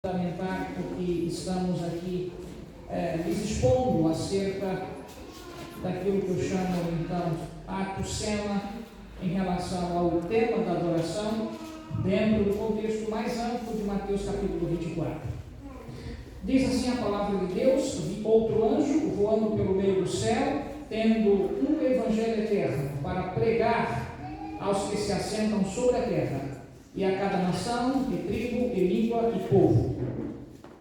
fundamentar porque estamos aqui lhes expondo acerca daquilo que eu chamo então ato cena em relação ao tema da adoração dentro do contexto mais amplo de Mateus capítulo 24. Diz assim a palavra de Deus: vi outro anjo voando pelo meio do céu, tendo um evangelho eterno para pregar aos que se assentam sobre a terra, e a cada nação, e tribo, e língua, e povo.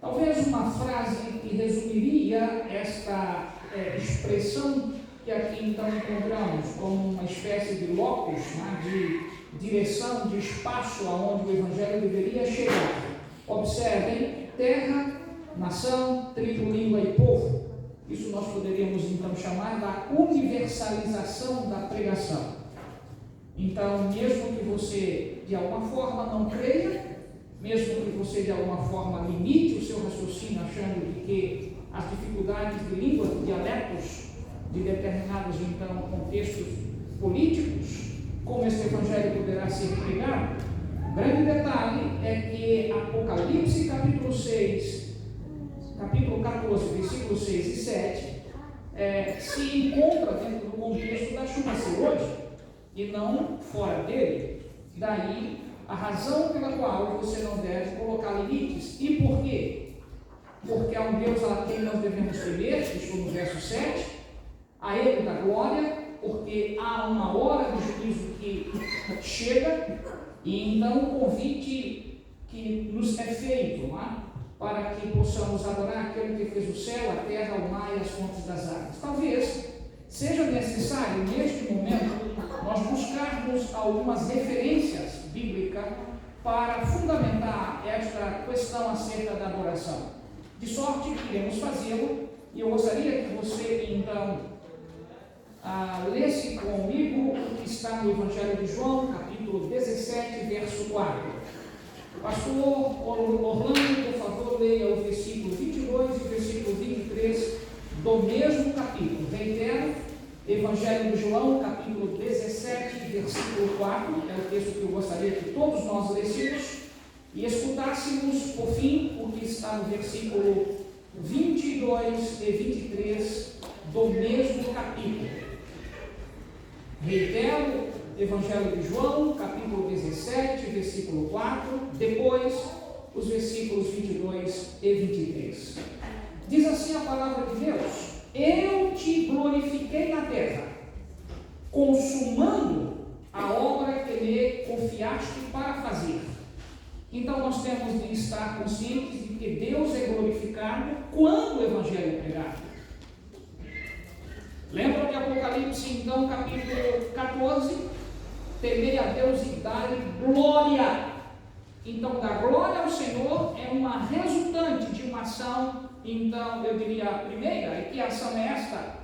Talvez uma frase que resumiria esta expressão que aqui então encontramos como uma espécie de locus, né, de direção, de espaço aonde o Evangelho deveria chegar. Observem: terra, nação, tribo, língua e povo. Isso nós poderíamos então chamar da universalização da pregação. Então, mesmo que você de alguma forma não creia, mesmo que você de alguma forma limite o seu raciocínio achando que as dificuldades de língua, de dialetos de determinados então contextos políticos, como esse evangelho poderá ser pregado, o grande detalhe é que Apocalipse capítulo 6, capítulo 14, versículos 6 e 7 se encontra dentro do contexto da chuva ser hoje e não fora dele. Daí a razão pela qual você não deve colocar limites. E por quê? Porque há um Deus a quem nós devemos temer, estou no verso 7, a Ele da glória, porque há uma hora do juízo que chega, e então o convite que nos é feito, não é? Para que possamos adorar aquele que fez o céu, a terra, o mar e as fontes das águas. Talvez seja necessário, neste momento, nós buscarmos algumas referências bíblicas para fundamentar esta questão acerca da adoração. De sorte que iremos fazê-lo, e eu gostaria que você, então, lesse comigo o que está no Evangelho de João, capítulo 17, verso 4. Pastor Orlando, por favor, leia o versículo 22 e o versículo 23 do mesmo capítulo. Reitero, Evangelho de João, capítulo 17, versículo 4, é o texto que eu gostaria que todos nós lêssemos e escutássemos, por fim, o que está no versículo 22 e 23 do mesmo capítulo. Reitero, Evangelho de João, capítulo 17, versículo 4, depois os versículos 22 e 23. Diz assim a palavra de Deus: eu te glorifiquei na terra, consumando a obra que me confiaste para fazer. Então nós temos de estar conscientes de que Deus é glorificado quando o Evangelho é pregado. Lembra de Apocalipse, então, capítulo 14? Temei a Deus e dar-lhe glória. Então, dar glória ao Senhor é uma resultante de uma ação. Então, eu diria a primeira, e que ação é esta?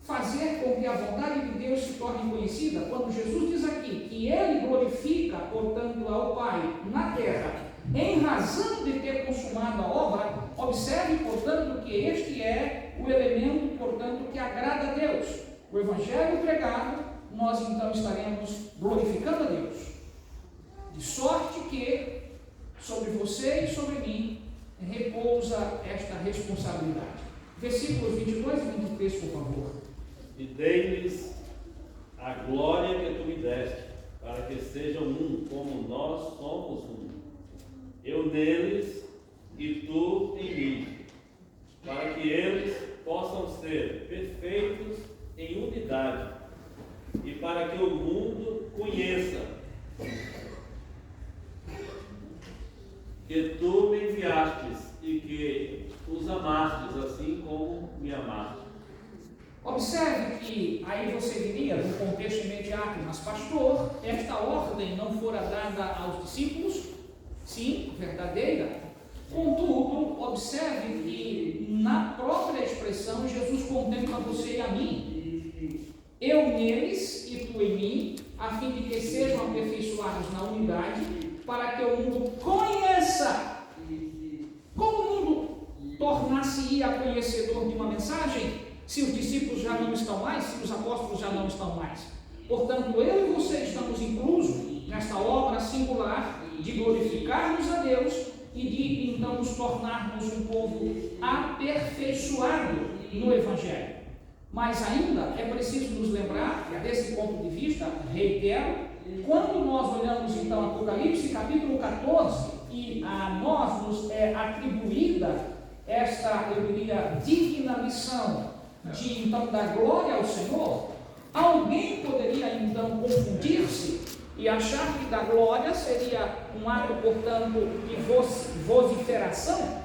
Fazer com que a vontade de Deus se torne conhecida. Quando Jesus diz aqui que Ele glorifica, portanto, ao Pai na terra, em razão de ter consumado a obra, observe, portanto, que este é o elemento, portanto, que agrada a Deus. O Evangelho pregado, nós então estaremos glorificando a Deus. De sorte que sobre você e sobre mim repousa esta responsabilidade. Versículos 22 e 23, por favor. E dei-lhes a glória que tu me deste, para que sejam um, como nós somos um. Eu neles e tu em mim, para que eles possam ser perfeitos em unidade, e para que o mundo conheça que tu me enviastes e que os amastes assim como me amaste. Observe que aí você diria, no contexto imediato, mas pastor, esta ordem não fora dada aos discípulos? Sim, verdadeira. Contudo, observe que na própria expressão Jesus contempla você e a mim. Eu neles e tu em mim, a fim de que sejam aperfeiçoados na unidade, para que o mundo conheça. Como o mundo tornar-se-ia conhecedor de uma mensagem, se os discípulos já não estão mais, se os apóstolos já não estão mais? Portanto, eu e você estamos inclusos nesta obra singular de glorificarmos a Deus e de então nos tornarmos um povo aperfeiçoado no Evangelho. Mas ainda é preciso nos lembrar, e desse ponto de vista, reitero, quando nós olhamos então Apocalipse capítulo 14, e a nós nos é atribuída esta, eu diria, digna missão de então dar glória ao Senhor, alguém poderia então confundir-se e achar que dar glória seria um ato, portanto, de vociferação,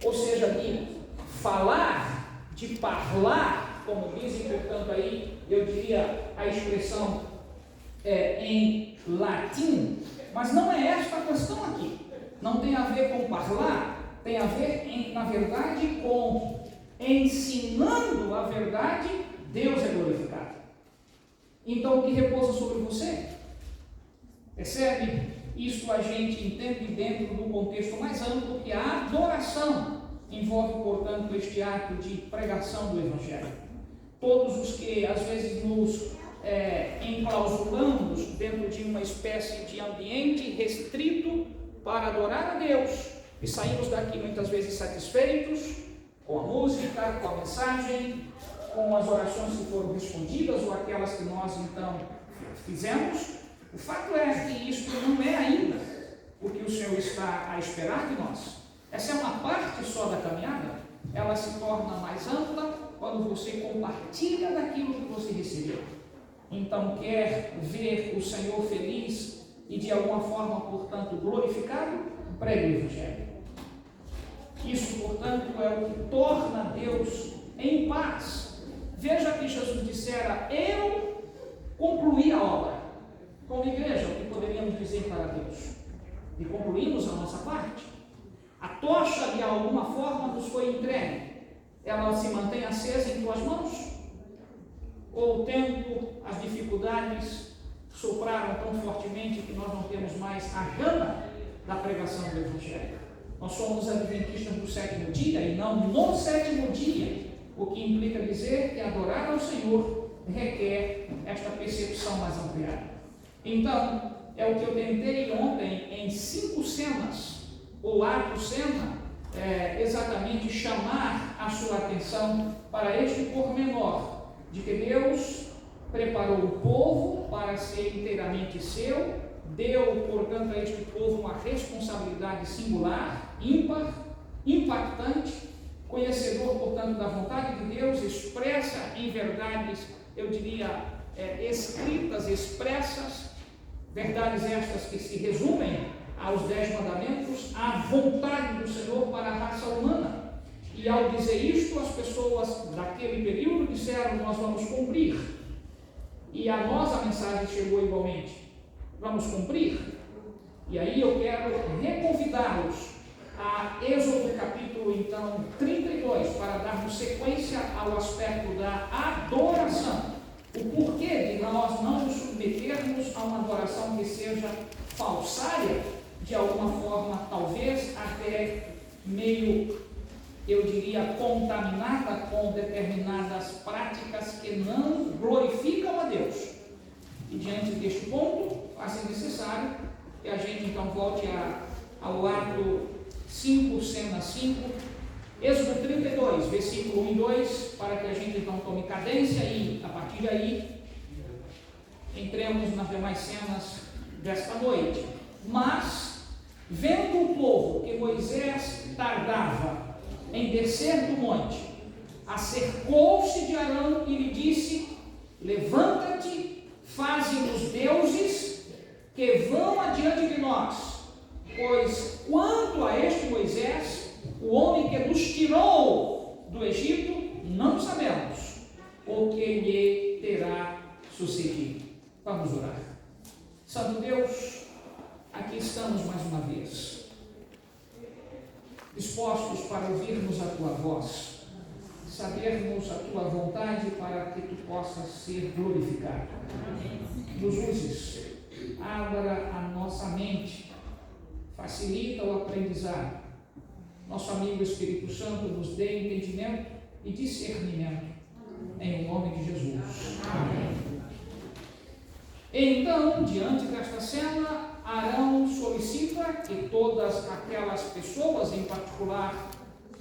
ou seja, de falar, de parlar, como dizem, portanto, aí, eu diria a expressão em latim, mas não é esta a questão aqui. Não tem a ver com parlar, tem a ver, na verdade, com ensinando a verdade, Deus é glorificado. Então, o que repousa sobre você? Percebe? Isso a gente entende dentro do contexto mais amplo, que a adoração envolve, portanto, este ato de pregação do Evangelho. Todos os que, às vezes, nos enclausuramos dentro de uma espécie de ambiente restrito para adorar a Deus e saímos daqui muitas vezes satisfeitos com a música, com a mensagem, com as orações que foram respondidas ou aquelas que nós então fizemos. O fato é que isto não é ainda o que o Senhor está a esperar de nós. Essa é uma parte só da caminhada. Ela se torna mais ampla quando você compartilha daquilo que você recebeu. Então, quer ver o Senhor feliz e de alguma forma, portanto, glorificado? Pregue o Evangelho. Isso, portanto, é o que torna Deus em paz. Veja que Jesus dissera: eu concluí a obra. Como igreja, o que poderíamos dizer para Deus? E concluímos a nossa parte. A tocha, de alguma forma, nos foi entregue. Ela se mantém acesa em tuas mãos? Ou o tempo, as dificuldades sopraram tão fortemente que nós não temos mais a gana da pregação do Evangelho? Nós somos adventistas do sétimo dia e não no sétimo dia, o que implica dizer que adorar ao Senhor requer esta percepção mais ampliada. Então, é o que eu tentei ontem em 5 cenas, ou ato-cena, exatamente chamar a sua atenção para este pormenor, de que Deus preparou o povo para ser inteiramente seu, deu, portanto, a este povo uma responsabilidade singular, ímpar, impactante, conhecedor, portanto, da vontade de Deus, expressa em verdades, eu diria, escritas, expressas, verdades estas que se resumem aos 10 mandamentos, a vontade do Senhor para a raça humana. E ao dizer isto, as pessoas daquele período disseram: nós vamos cumprir. E a nós a mensagem chegou igualmente: vamos cumprir. E aí eu quero reconvidá-los a Êxodo capítulo então 32, para darmos sequência ao aspecto da adoração. O porquê de nós não nos submetermos a uma adoração que seja falsária, de alguma forma, talvez até meio, eu diria, contaminada com determinadas práticas que não glorificam a Deus. E diante deste ponto, faz-se necessário que a gente então volte ao ato 5, cena 5, Êxodo 32, versículo 1 e 2, para que a gente então tome cadência e, a partir daí, entremos nas demais cenas desta noite. Mas, vendo o povo que Moisés tardava em descer do monte, acercou-se de Arão e lhe disse: levanta-te, faze-nos deuses que vão adiante de nós, pois quanto a este Moisés, o homem que nos tirou do Egito, não sabemos o que lhe terá sucedido. Vamos orar. Santo Deus, aqui estamos mais uma vez, dispostos para ouvirmos a Tua voz, sabermos a Tua vontade para que Tu possas ser glorificado. Nos uses, abra a nossa mente, facilita o aprendizado. Nosso amigo Espírito Santo nos dê entendimento e discernimento, em nome de Jesus. Amém. Então, diante desta cena, Arão solicita que todas aquelas pessoas, em particular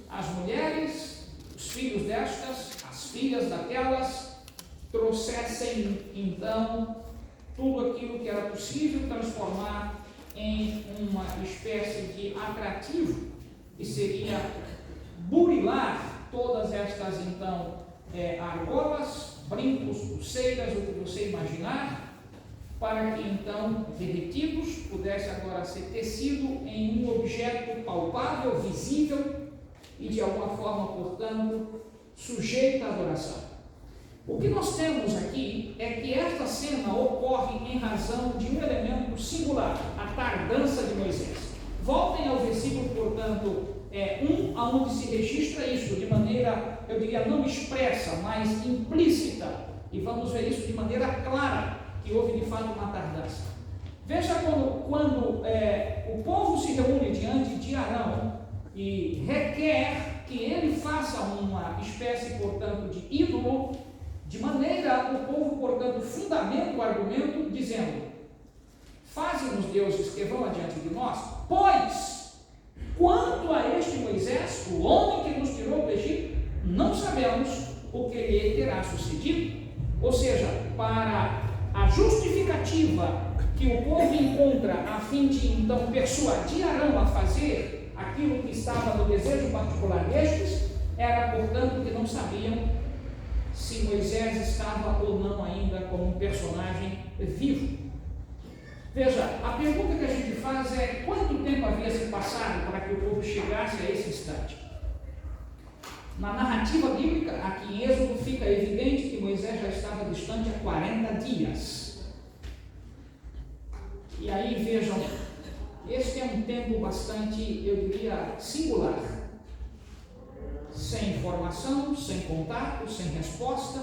as mulheres, os filhos destas, as filhas daquelas, trouxessem então tudo aquilo que era possível transformar em uma espécie de atrativo, que seria burilar todas estas então argolas, brincos, pulseiras, o que você imaginar, para que então, derretidos, pudesse agora ser tecido em um objeto palpável, visível e de alguma forma, portanto, sujeito à adoração. O que nós temos aqui é que esta cena ocorre em razão de um elemento singular, a tardança de Moisés. Voltem ao versículo, portanto, 1, aonde se registra isso de maneira, eu diria, não expressa, mas implícita, e vamos ver isso de maneira clara, que houve de fato uma tardança. Veja quando o povo se reúne diante de Arão e requer que ele faça uma espécie, portanto, de ídolo, de maneira o povo, portanto, fundamenta o argumento dizendo: faze-nos deuses que vão adiante de nós, pois, quanto a este Moisés, o homem que nos tirou do Egito, não sabemos o que lhe terá sucedido. Ou seja, para a justificativa que o povo encontra a fim de então persuadir Arão a fazer aquilo que estava no desejo particular destes, era, portanto, que não sabiam se Moisés estava ou não ainda como um personagem vivo. Veja, a pergunta que a gente faz é: quanto tempo havia se passado para que o povo chegasse a esse instante? Na narrativa bíblica, aqui em Êxodo, fica evidente que Moisés já estava distante há 40 dias. E aí, vejam, este é um tempo bastante, eu diria, singular. Sem informação, sem contato, sem resposta.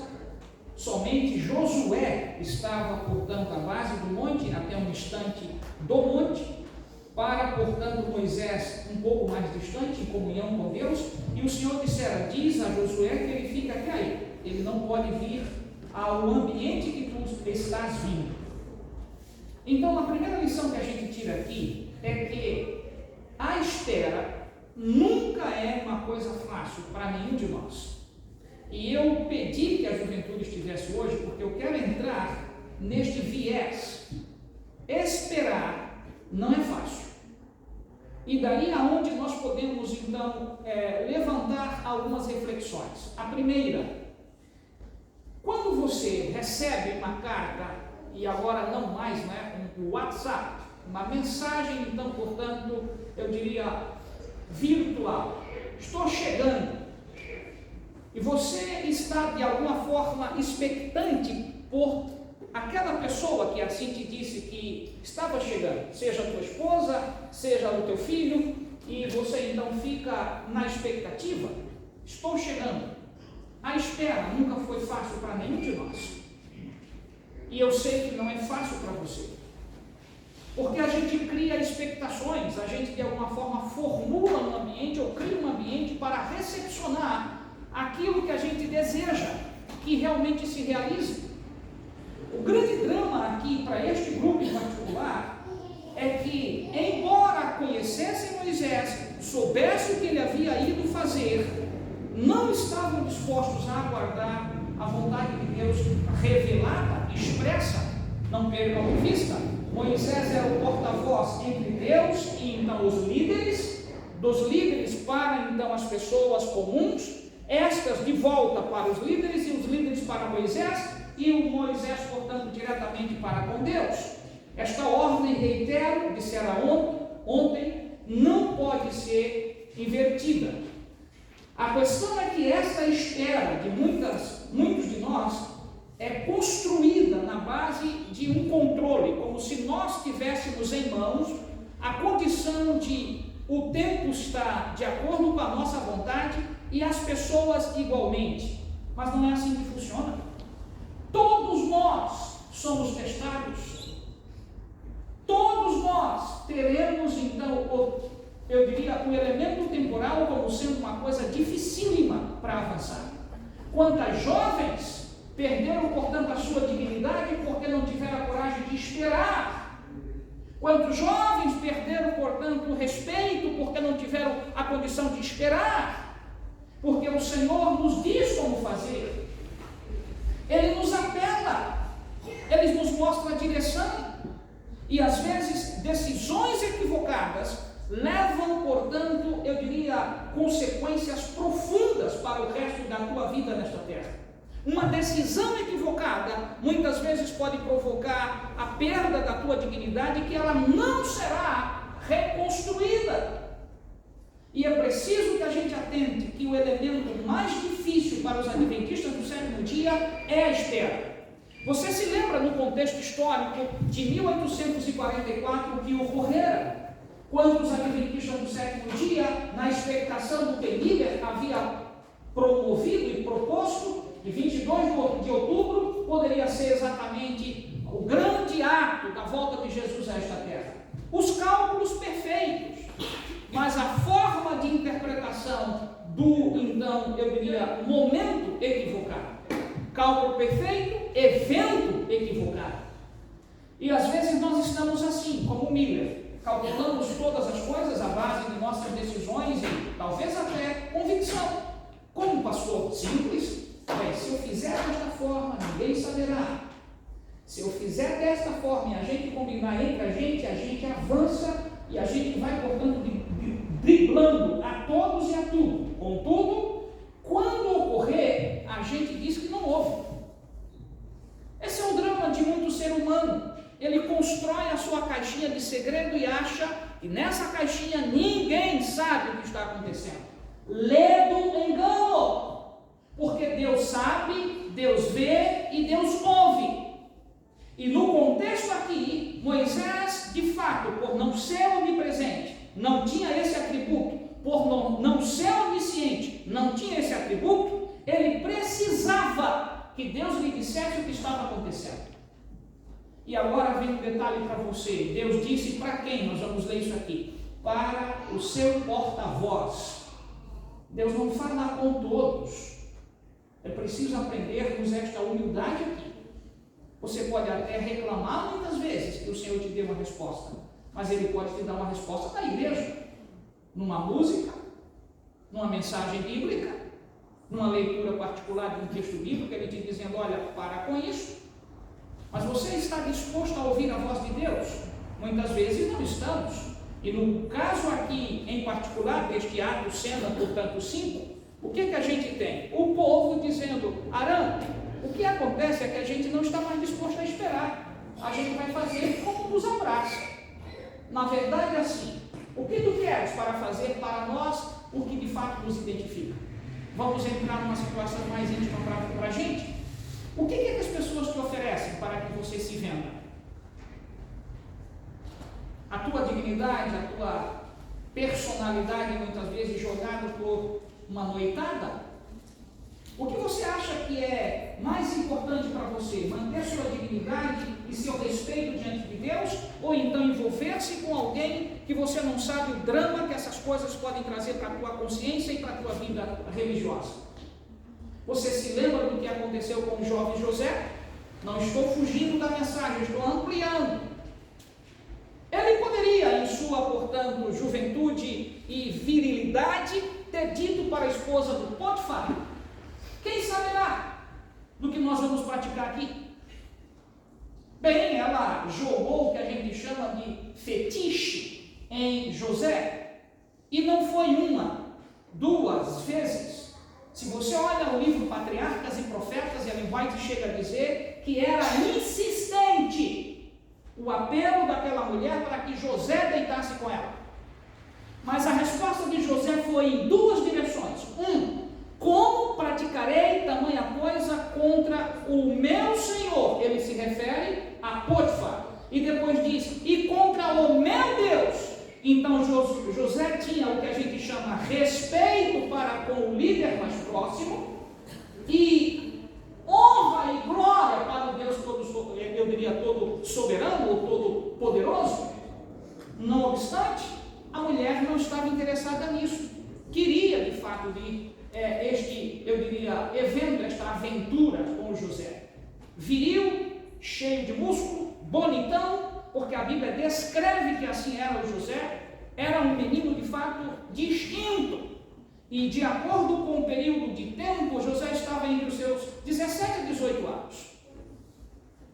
Somente Josué estava, portanto, à base do monte, até um instante do monte, para, portanto, Moisés um pouco mais distante, em comunhão com Deus, e o Senhor diz a Josué que ele fica até aí, ele não pode vir ao ambiente que tu estás vindo. Então, a primeira lição que a gente tira aqui é que a espera nunca é uma coisa fácil para nenhum de nós. E eu pedi que a juventude estivesse hoje, porque eu quero entrar neste viés. Esperar não é fácil. E daí aonde nós podemos, então, levantar algumas reflexões. A primeira: quando você recebe uma carta, e agora não mais, um WhatsApp, uma mensagem, então, portanto, eu diria, virtual, estou chegando, e você está de alguma forma expectante por aquela pessoa que assim te disse que estava chegando, seja a tua esposa, seja o teu filho, e você então fica na expectativa: estou chegando. A espera nunca foi fácil para nenhum de nós, e eu sei que não é fácil para você, porque a gente cria expectações, a gente de alguma forma formula um ambiente ou cria um ambiente para recepcionar aquilo que a gente deseja que realmente se realize. O grande drama aqui para este grupo em particular é que, embora conhecessem Moisés, soubessem o que ele havia ido fazer, não estavam dispostos a aguardar a vontade de Deus revelada, expressa. Não percam de vista, Moisés era o porta-voz entre Deus e então os líderes, dos líderes para então as pessoas comuns, estas de volta para os líderes e os líderes para Moisés, e o Moisés, portanto, diretamente para com Deus. Esta ordem, reitero, dissera ontem, não pode ser invertida. A questão é que essa espera de muitos de nós é construída na base de um controle, como se nós tivéssemos em mãos a condição de o tempo estar de acordo com a nossa vontade e as pessoas igualmente. Mas não é assim que funciona. Todos nós somos testados. Todos nós teremos, então, eu diria, o elemento temporal como sendo uma coisa dificílima para avançar. Quantas jovens perderam, portanto, a sua dignidade porque não tiveram a coragem de esperar. Quantos jovens perderam, portanto, o respeito porque não tiveram a condição de esperar? Porque o Senhor nos diz como fazer. Ele nos apela, Ele nos mostra a direção. E às vezes decisões equivocadas levam, portanto, eu diria, consequências profundas para o resto da tua vida nesta terra. Uma decisão equivocada muitas vezes pode provocar a perda da tua dignidade, que ela não será reconstruída. E é preciso que a gente atente que o elemento mais difícil para os adventistas do sétimo dia é a espera. Você se lembra no contexto histórico de 1844 o que ocorrera? Quando os adventistas do sétimo dia, na expectação do que Miller havia promovido e proposto, de 22 de outubro, poderia ser exatamente o grande ato da volta de Jesus a esta terra. Os cálculos perfeitos, mas a forma de interpretação do, então, eu diria, momento equivocado. Cálculo perfeito, evento equivocado. E às vezes nós estamos assim, como Miller, calculamos todas as coisas à base de nossas decisões e talvez até convicção. Como pastor simples, bem, se eu fizer desta forma, ninguém saberá. Se eu fizer desta forma e a gente combinar entre a gente avança e a gente vai, portanto, driblando a todos e a tudo. Contudo, quando ocorrer, a gente diz que não houve. Esse é o drama de muito ser humano. Ele constrói a sua caixinha de segredo e acha que nessa caixinha ninguém sabe o que está acontecendo. Ledo engano. Porque Deus sabe, Deus vê e Deus ouve. E no contexto aqui, Moisés, de fato, por não ser onipresente, não tinha esse atributo, por não ser onisciente, não tinha esse atributo, ele precisava que Deus lhe dissesse o que estava acontecendo. E agora vem um detalhe para você. Deus disse para quem? Nós vamos ler isso aqui. Para o seu porta-voz. Deus não fala com todos. É preciso aprendermos esta humildade aqui. Você pode até reclamar muitas vezes que o Senhor te dê uma resposta, mas Ele pode te dar uma resposta na igreja, numa música, numa mensagem bíblica, numa leitura particular de um texto bíblico, Ele te dizendo, olha, para com isso. Mas você está disposto a ouvir a voz de Deus? Muitas vezes não estamos. E no caso aqui, em particular, deste ato, cena, portanto, 5, o que a gente tem? O povo dizendo, Arã, o que acontece é que a gente não está mais disposto a esperar. A gente vai fazer como nos abraça. Na verdade, assim, o que tu queres para fazer para nós o que de fato nos identifica? Vamos entrar numa situação mais íntima para a gente? O que é que as pessoas te oferecem para que você se venda? A tua dignidade, a tua personalidade, muitas vezes jogada por uma noitada? O que você acha que é mais importante para você? Manter sua dignidade e seu respeito diante de Deus? Ou então envolver-se com alguém que você não sabe o drama que essas coisas podem trazer para a tua consciência e para a tua vida religiosa? Você se lembra do que aconteceu com o jovem José? Não estou fugindo da mensagem, estou ampliando. Ele poderia, em sua, portanto, juventude e virilidade, ter dito para a esposa do Potifar, quem saberá do que nós vamos praticar aqui? Bem, ela jogou o que a gente chama de fetiche em José, e não foi uma, duas vezes. Se você olha o livro Patriarcas e Profetas, Ellen White chega a dizer que era insistente o apelo daquela mulher para que José deitasse com ela. Mas a resposta de José foi em duas direções. Como praticarei tamanha coisa contra o meu Senhor? Ele se refere a Potifar. E depois diz, e contra o meu Deus. Então José tinha o que a gente chama respeito para com o líder mais próximo e honra e glória para o Deus todo, eu diria, todo soberano ou todo poderoso. Não obstante, a mulher não estava interessada nisso. Queria, de fato, este, eu diria, evento, esta aventura com José. Viril, cheio de músculo, bonitão, porque a Bíblia descreve que assim era o José, era um menino de fato distinto. E de acordo com o período de tempo, José estava entre os seus 17 e 18 anos.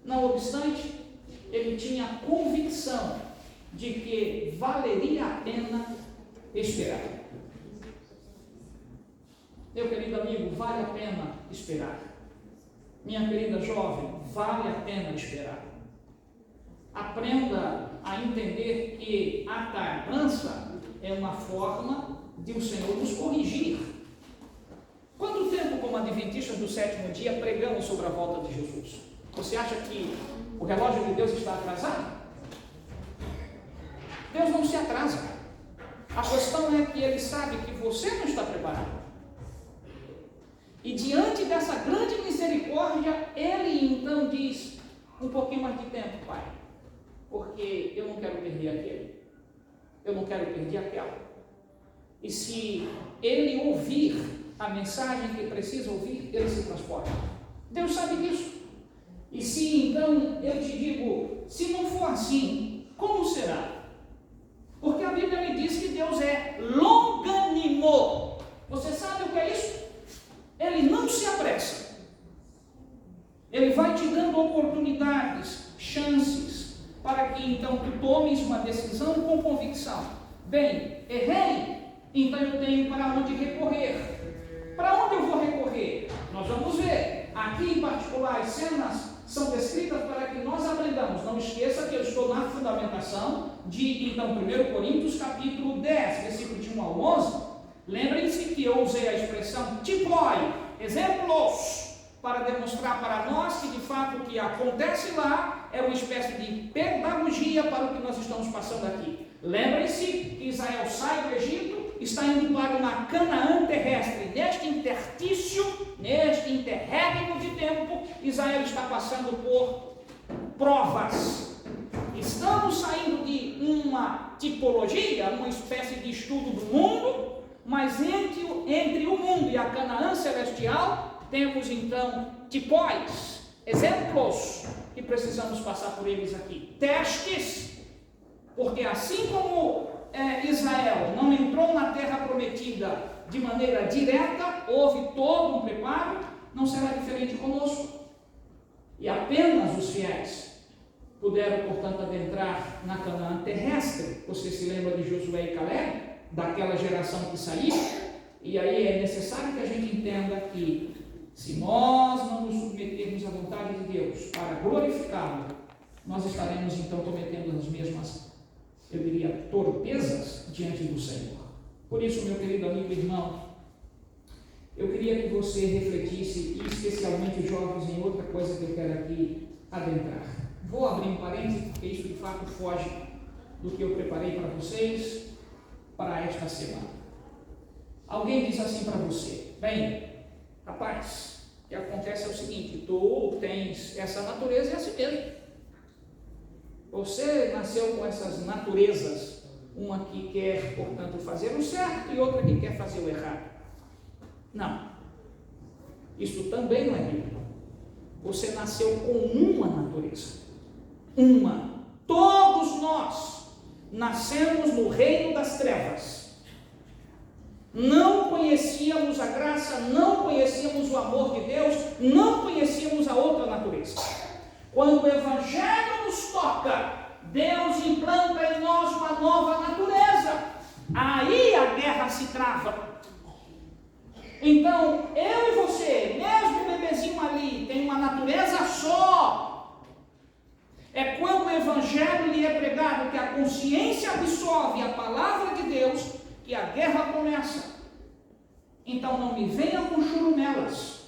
Não obstante, ele tinha a convicção de que valeria a pena esperar. Meu querido amigo, vale a pena esperar. Minha querida jovem, vale a pena esperar. Aprenda a entender que a tardança é uma forma de o Senhor nos corrigir. Quanto tempo, como adventistas do sétimo dia, pregamos sobre a volta de Jesus? Você acha que o relógio de Deus está atrasado? Deus não se atrasa. A questão é que Ele sabe que você não está preparado. E diante dessa grande misericórdia, Ele então diz: um pouquinho mais de tempo, Pai, porque eu não quero perder aquele, eu não quero perder aquela. E se ele ouvir a mensagem que precisa ouvir, ele se transporta. Deus sabe disso. E se então eu te digo, se não for assim, como será? Porque a Bíblia me diz que Deus é longânimo. Você sabe o que é isso? Ele não se apressa. Ele vai te dando oportunidades, chances, para que então tu tomes uma decisão com convicção. Bem, errei, então eu tenho para onde recorrer. Para onde eu vou recorrer? Nós vamos ver. Aqui em particular, as cenas são descritas para que nós aprendamos. Não esqueça que eu estou na fundamentação de, então, 1 Coríntios capítulo 10, versículo de 1 ao 11. Lembrem-se que eu usei a expressão tipoi, exemplos, para demonstrar para nós que de fato o que acontece lá é uma espécie de pedagogia para o que nós estamos passando aqui. Lembrem-se que Israel sai do Egito, está indo para uma Canaã terrestre. Neste interstício, neste interregno de tempo, Israel está passando por provas. Estamos saindo de uma tipologia, uma espécie de estudo do mundo, mas entre o mundo e a Canaã celestial, temos então tipóis, exemplos, que precisamos passar por eles aqui. Testes, porque assim como Israel não entrou na terra prometida de maneira direta, houve todo um preparo, não será diferente conosco. E apenas os fiéis puderam, portanto, adentrar na Canaã terrestre. Você se lembra de Josué e Caleb, daquela geração que saiu? E aí é necessário que a gente entenda que se nós não nos submetermos à vontade de Deus para glorificá-lo, nós estaremos então cometendo as mesmas, eu diria, torpezas diante do Senhor. Por isso, meu querido amigo e irmão, eu queria que você refletisse, e especialmente os jovens, em outra coisa que eu quero aqui adentrar. Vou abrir um parênteses, porque isso de fato foge do que eu preparei para vocês para esta semana. Alguém diz assim para você: bem, rapaz, o que acontece é o seguinte, tu tens essa natureza e assim mesmo. Você nasceu com essas naturezas, uma que quer, portanto, fazer o certo e outra que quer fazer o errado. Não. Isso também não é Bíblia. Você nasceu com uma natureza. Uma. Todos nós nascemos no reino das trevas. Não conhecíamos a graça, não conhecíamos o amor de Deus, não conhecíamos a outra natureza. Quando o Evangelho nos toca, Deus implanta em nós uma nova natureza. Aí a guerra se trava. Então, eu e você, mesmo o bebezinho ali, tem uma natureza só. É quando o Evangelho lhe é pregado, que a consciência absorve a palavra de Deus, que a guerra começa. Então não me venha com churumelas,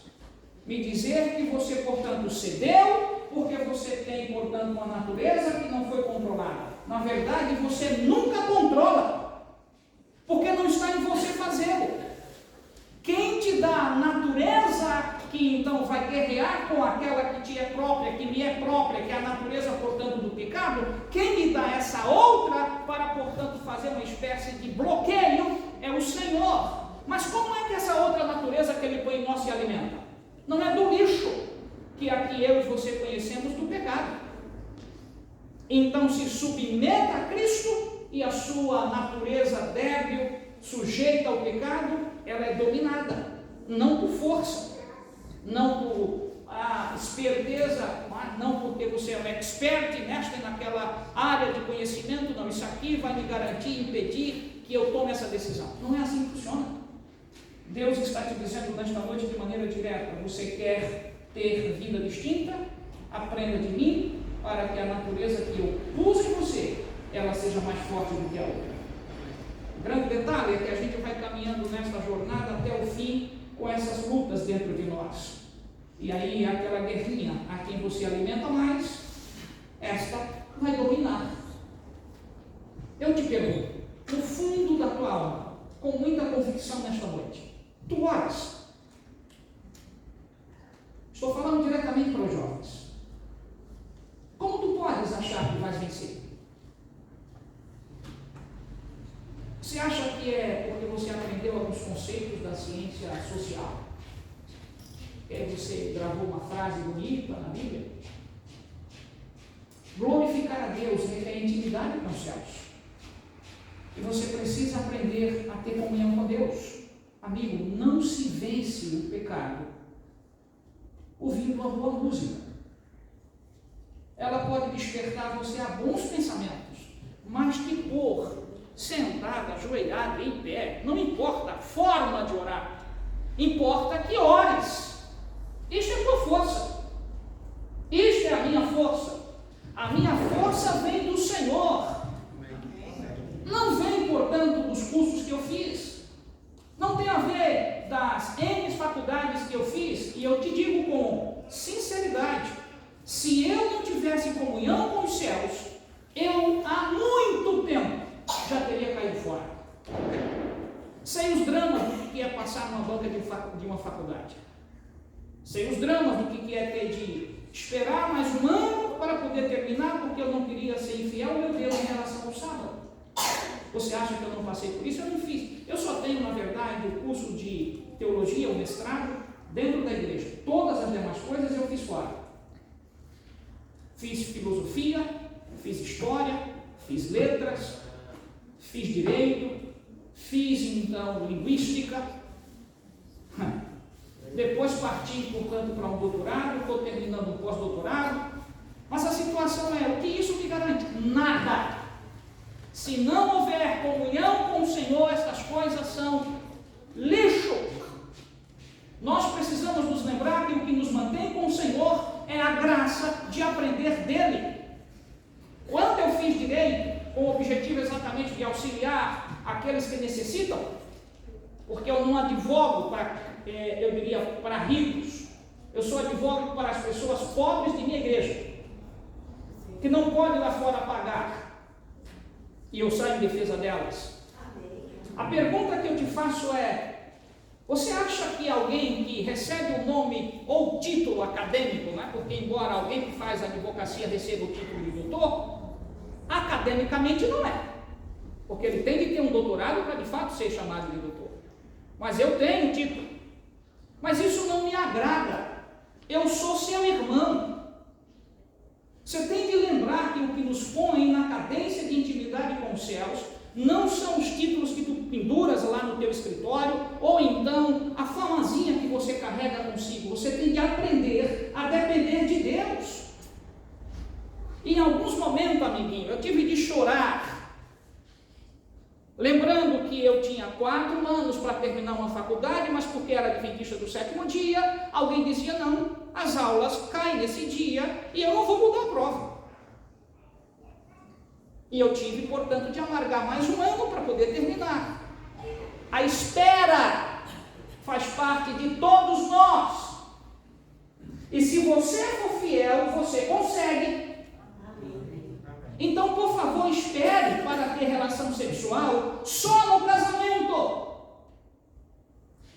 me dizer que você, portanto, cedeu, porque você tem, portanto, uma natureza que não foi controlada. Na verdade, você nunca controla, porque não está em você fazê-lo. Quem te dá a natureza que então vai guerrear com aquela que te é própria, que me é própria, que é a natureza, portanto, do pecado, quem me dá essa outra para, portanto, fazer uma espécie de bloqueio é o Senhor. Mas como é que essa outra natureza que Ele põe em nós se alimenta? Não é do lixo que aqui eu e você conhecemos do pecado. então se submeta a Cristo e a sua natureza débil, sujeita ao pecado, ela é dominada, não por força, não por esperteza, não porque você é um expert nesta e naquela área de conhecimento, não, isso aqui vai me garantir, impedir que eu tome essa decisão. Não é assim que funciona. Deus está te dizendo nesta noite de maneira direta: você quer ter vida distinta? Aprenda de mim, para que a natureza que eu pus em você, ela seja mais forte do que a outra. O grande detalhe é que a gente vai caminhando nesta jornada até o fim com essas lutas dentro de nós. E aí aquela guerrinha, a quem você alimenta mais, esta vai dominar. Eu te pergunto, no fundo da tua alma, com muita convicção nesta noite, tu oras? Estou falando diretamente para os jovens. Como tu podes achar que vais vencer? Você acha que é porque você aprendeu alguns conceitos da ciência social? Você gravou uma frase bonita na Bíblia? Glorificar a Deus requer intimidade com os céus. E você precisa aprender a ter comunhão com Deus. Amigo, não se vence o pecado ouvindo uma boa música. Ela pode despertar você a bons pensamentos, mas te pôr sentado, ajoelhado, em pé, não importa a forma de orar, importa que ores. Isto é a tua força, isto é a minha força. A minha força vem do Senhor, não vem, portanto, dos cursos que eu fiz, não tem a ver das N faculdades que eu fiz. E eu te digo com sinceridade, se eu não tivesse comunhão com os céus, eu há muito tempo já teria caído fora. Sei os dramas do que é passar numa banca de uma faculdade. Sei os dramas do que é ter de esperar mais um ano para poder terminar, porque eu não queria ser infiel ao meu Deus em relação ao sábado. Você acha que eu não passei por isso? Eu não fiz. Eu só tenho, na verdade, o curso de teologia, o mestrado, dentro da igreja. Todas as demais coisas eu fiz fora. Fiz filosofia, fiz história, fiz letras, fiz direito, fiz então linguística. Depois parti, portanto, para um doutorado, estou terminando um pós-doutorado. Mas a situação é, o que isso me garante? Nada. Se não houver comunhão com o Senhor, estas coisas são lixo. Nós precisamos nos lembrar que o que nos mantém com o Senhor é a graça de aprender dele. Quando eu fiz direito, com o objetivo exatamente de auxiliar aqueles que necessitam, porque eu não advogo para, eu diria, para ricos, eu sou advogo para as pessoas pobres de minha igreja, que não podem lá fora pagar, e eu saio em defesa delas. A pergunta que eu te faço é: você acha que alguém que recebe o nome ou título acadêmico, né? Porque embora alguém que faz advocacia receba o título de doutor, academicamente não é, porque ele tem que ter um doutorado para de fato ser chamado de doutor. Mas eu tenho título, mas isso não me agrada. Eu sou seu irmão. Você tem de lembrar que o que nos põe na cadência de intimidade com os céus não são os títulos que tu penduras lá no teu escritório, ou então a famazinha que você carrega consigo. Você tem de aprender a depender de Deus. Em alguns momentos, amiguinho, eu tive de chorar, lembrando que eu tinha 4 anos para terminar uma faculdade, mas porque era adventista do 7º dia, alguém dizia: não, as aulas caem nesse dia e eu não vou mudar a prova. E eu tive, portanto, de amargar mais um ano para poder terminar. A espera faz parte de todos nós. E se você for fiel, você consegue. Então, por favor, espere para ter relação sexual só no casamento.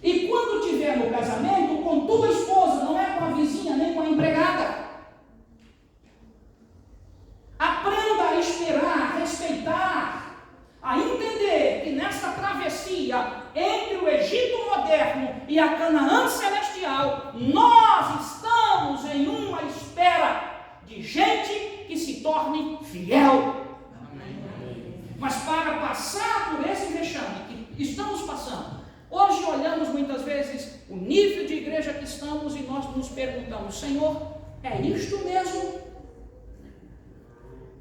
E quando tiver no casamento, com tua esposa, não é com a vizinha nem com a empregada. Aprenda a esperar, a respeitar, a entender que nessa travessia entre o Egito moderno e a Canaã celestial, nós estamos em uma espera de gente que se torne fiel. nível de igreja que estamos e nós nos perguntamos: Senhor, é isto mesmo?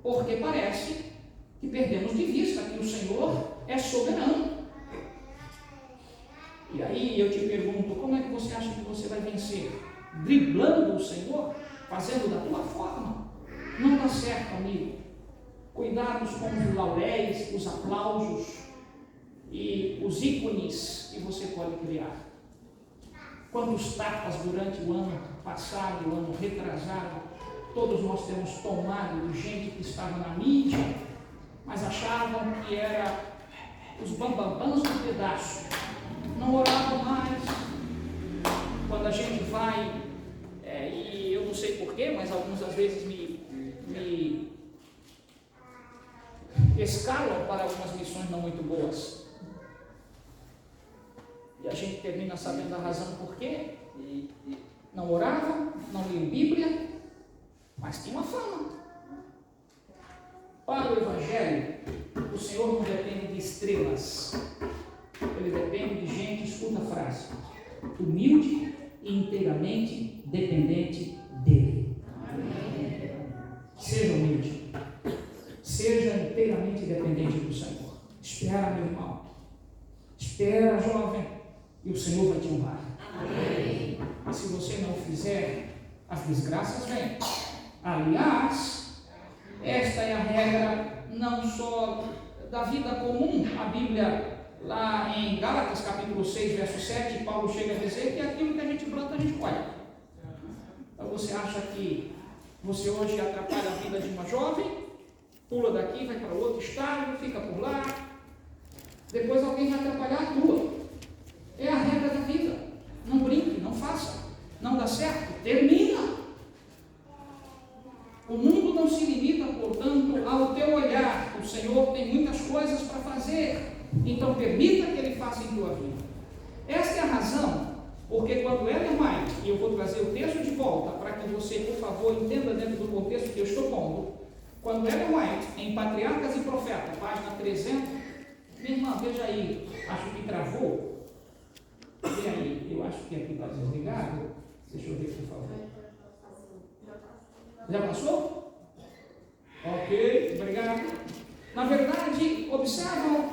Porque parece que perdemos de vista que o Senhor é soberano. E aí eu te pergunto, como é que você acha que você vai vencer? Driblando o Senhor? Fazendo da tua forma? Não dá certo, amigo. Cuidados com os lauréis, os aplausos e os ícones que você pode criar. Quantos tapas durante o ano passado, o ano retrasado, todos nós temos tomado de gente que estava na mídia, mas achavam que era os bambambãs do pedaço. Não oravam mais. Quando a gente vai, e eu não sei porquê, mas algumas das vezes me escalam para algumas missões não muito boas. E a gente termina sabendo a razão por quê. Não oravam, não liam Bíblia, mas tinha uma fama. Para o Evangelho, o Senhor não depende de estrelas. Ele depende de gente, escuta a frase, humilde e inteiramente dependente dele. Amém. Seja humilde, seja inteiramente dependente do Senhor. Espera, meu irmão, espera, jovem, e o Senhor vai te honrar. Amém. Mas se você não o fizer, as desgraças vêm. Aliás, esta é a regra não só da vida comum. A Bíblia, lá em Gálatas capítulo 6, verso 7, Paulo chega a dizer que aquilo que a gente planta, a gente colhe. Então você acha que você hoje atrapalha a vida de uma jovem, pula daqui, vai para outro estado, fica por lá, depois alguém vai atrapalhar a tua. É a regra da vida. Não brinque, não faça. Não dá certo, termina. O mundo não se limita, portanto, ao teu olhar. O Senhor tem muitas coisas para fazer. Então permita que Ele faça em tua vida. Esta é a razão, porque quando Ellen White, e eu vou trazer o texto de volta para que você, por favor, entenda dentro do contexto que eu estou pondo. Quando Ellen White, em Patriarcas e Profetas, página 300, minha irmã, veja aí, acho que travou. Vê aí, eu acho que aqui está desligado. Deixa eu ver, por favor. Já passou? Ok, obrigado. Na verdade, observem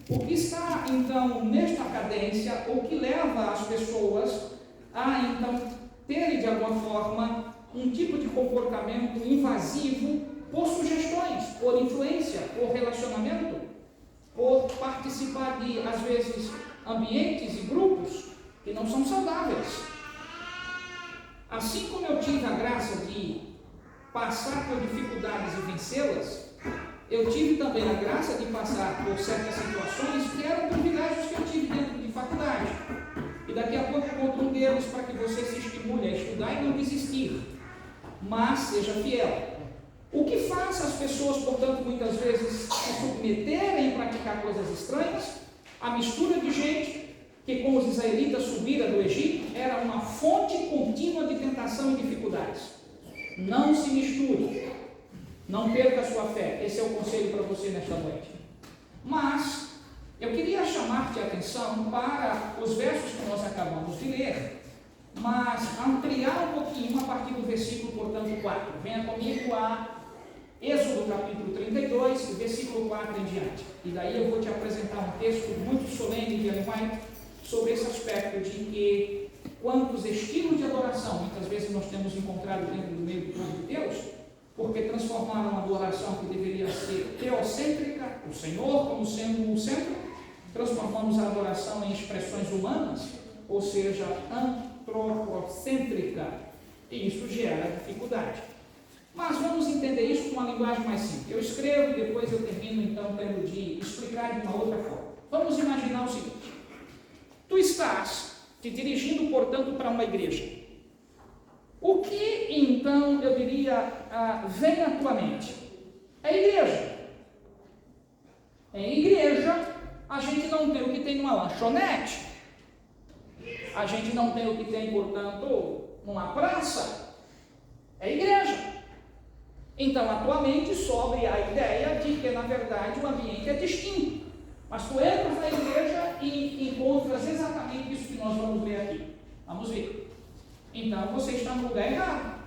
o que está, então, nesta cadência, o que leva as pessoas a, então, terem, de alguma forma, um tipo de comportamento invasivo por sugestões, por influência, por relacionamento, por participar de, às vezes, ambientes e grupos que não são saudáveis. Assim como eu tive a graça de passar por dificuldades e vencê-las, eu tive também a graça de passar por certas situações que eram privilégios que eu tive dentro de faculdade. E daqui a pouco eu conto um deles para que você se estimule a estudar e não desistir. Mas seja fiel. O que faz as pessoas, portanto, muitas vezes se submeterem a praticar coisas estranhas? A mistura de gente que, com os israelitas subiram do Egito, era uma fonte contínua de tentação e dificuldades. Não se misture. Não perca a sua fé. Esse é o conselho para você nesta noite. Mas eu queria chamar-te a atenção para os versos que nós acabamos de ler, mas ampliar um pouquinho a partir do versículo, portanto, 4. Venha comigo a Êxodo capítulo 32, versículo 4 em diante. E daí eu vou te apresentar um texto muito solene de Ellen White sobre esse aspecto de que quantos estilos de adoração muitas vezes nós temos encontrado dentro do meio do povo de Deus, porque transformaram uma adoração que deveria ser teocêntrica, o Senhor como sendo o centro, transformamos a adoração em expressões humanas, ou seja, antropocêntrica, e isso gera dificuldade. Mas vamos entender isso com uma linguagem mais simples. Eu escrevo e depois eu termino então tendo de explicar de uma outra forma. Vamos imaginar o seguinte: tu estás te dirigindo, portanto, para uma igreja. O que então, eu diria, vem à tua mente? É igreja. Em igreja, a gente não tem o que tem numa lanchonete. A gente não tem o que tem, portanto, numa praça. É igreja. Então, atualmente, sobre a ideia de que, na verdade, o ambiente é distinto. Mas tu entras na igreja e encontras exatamente isso que nós vamos ler aqui. Vamos ver. Então você está no lugar errado.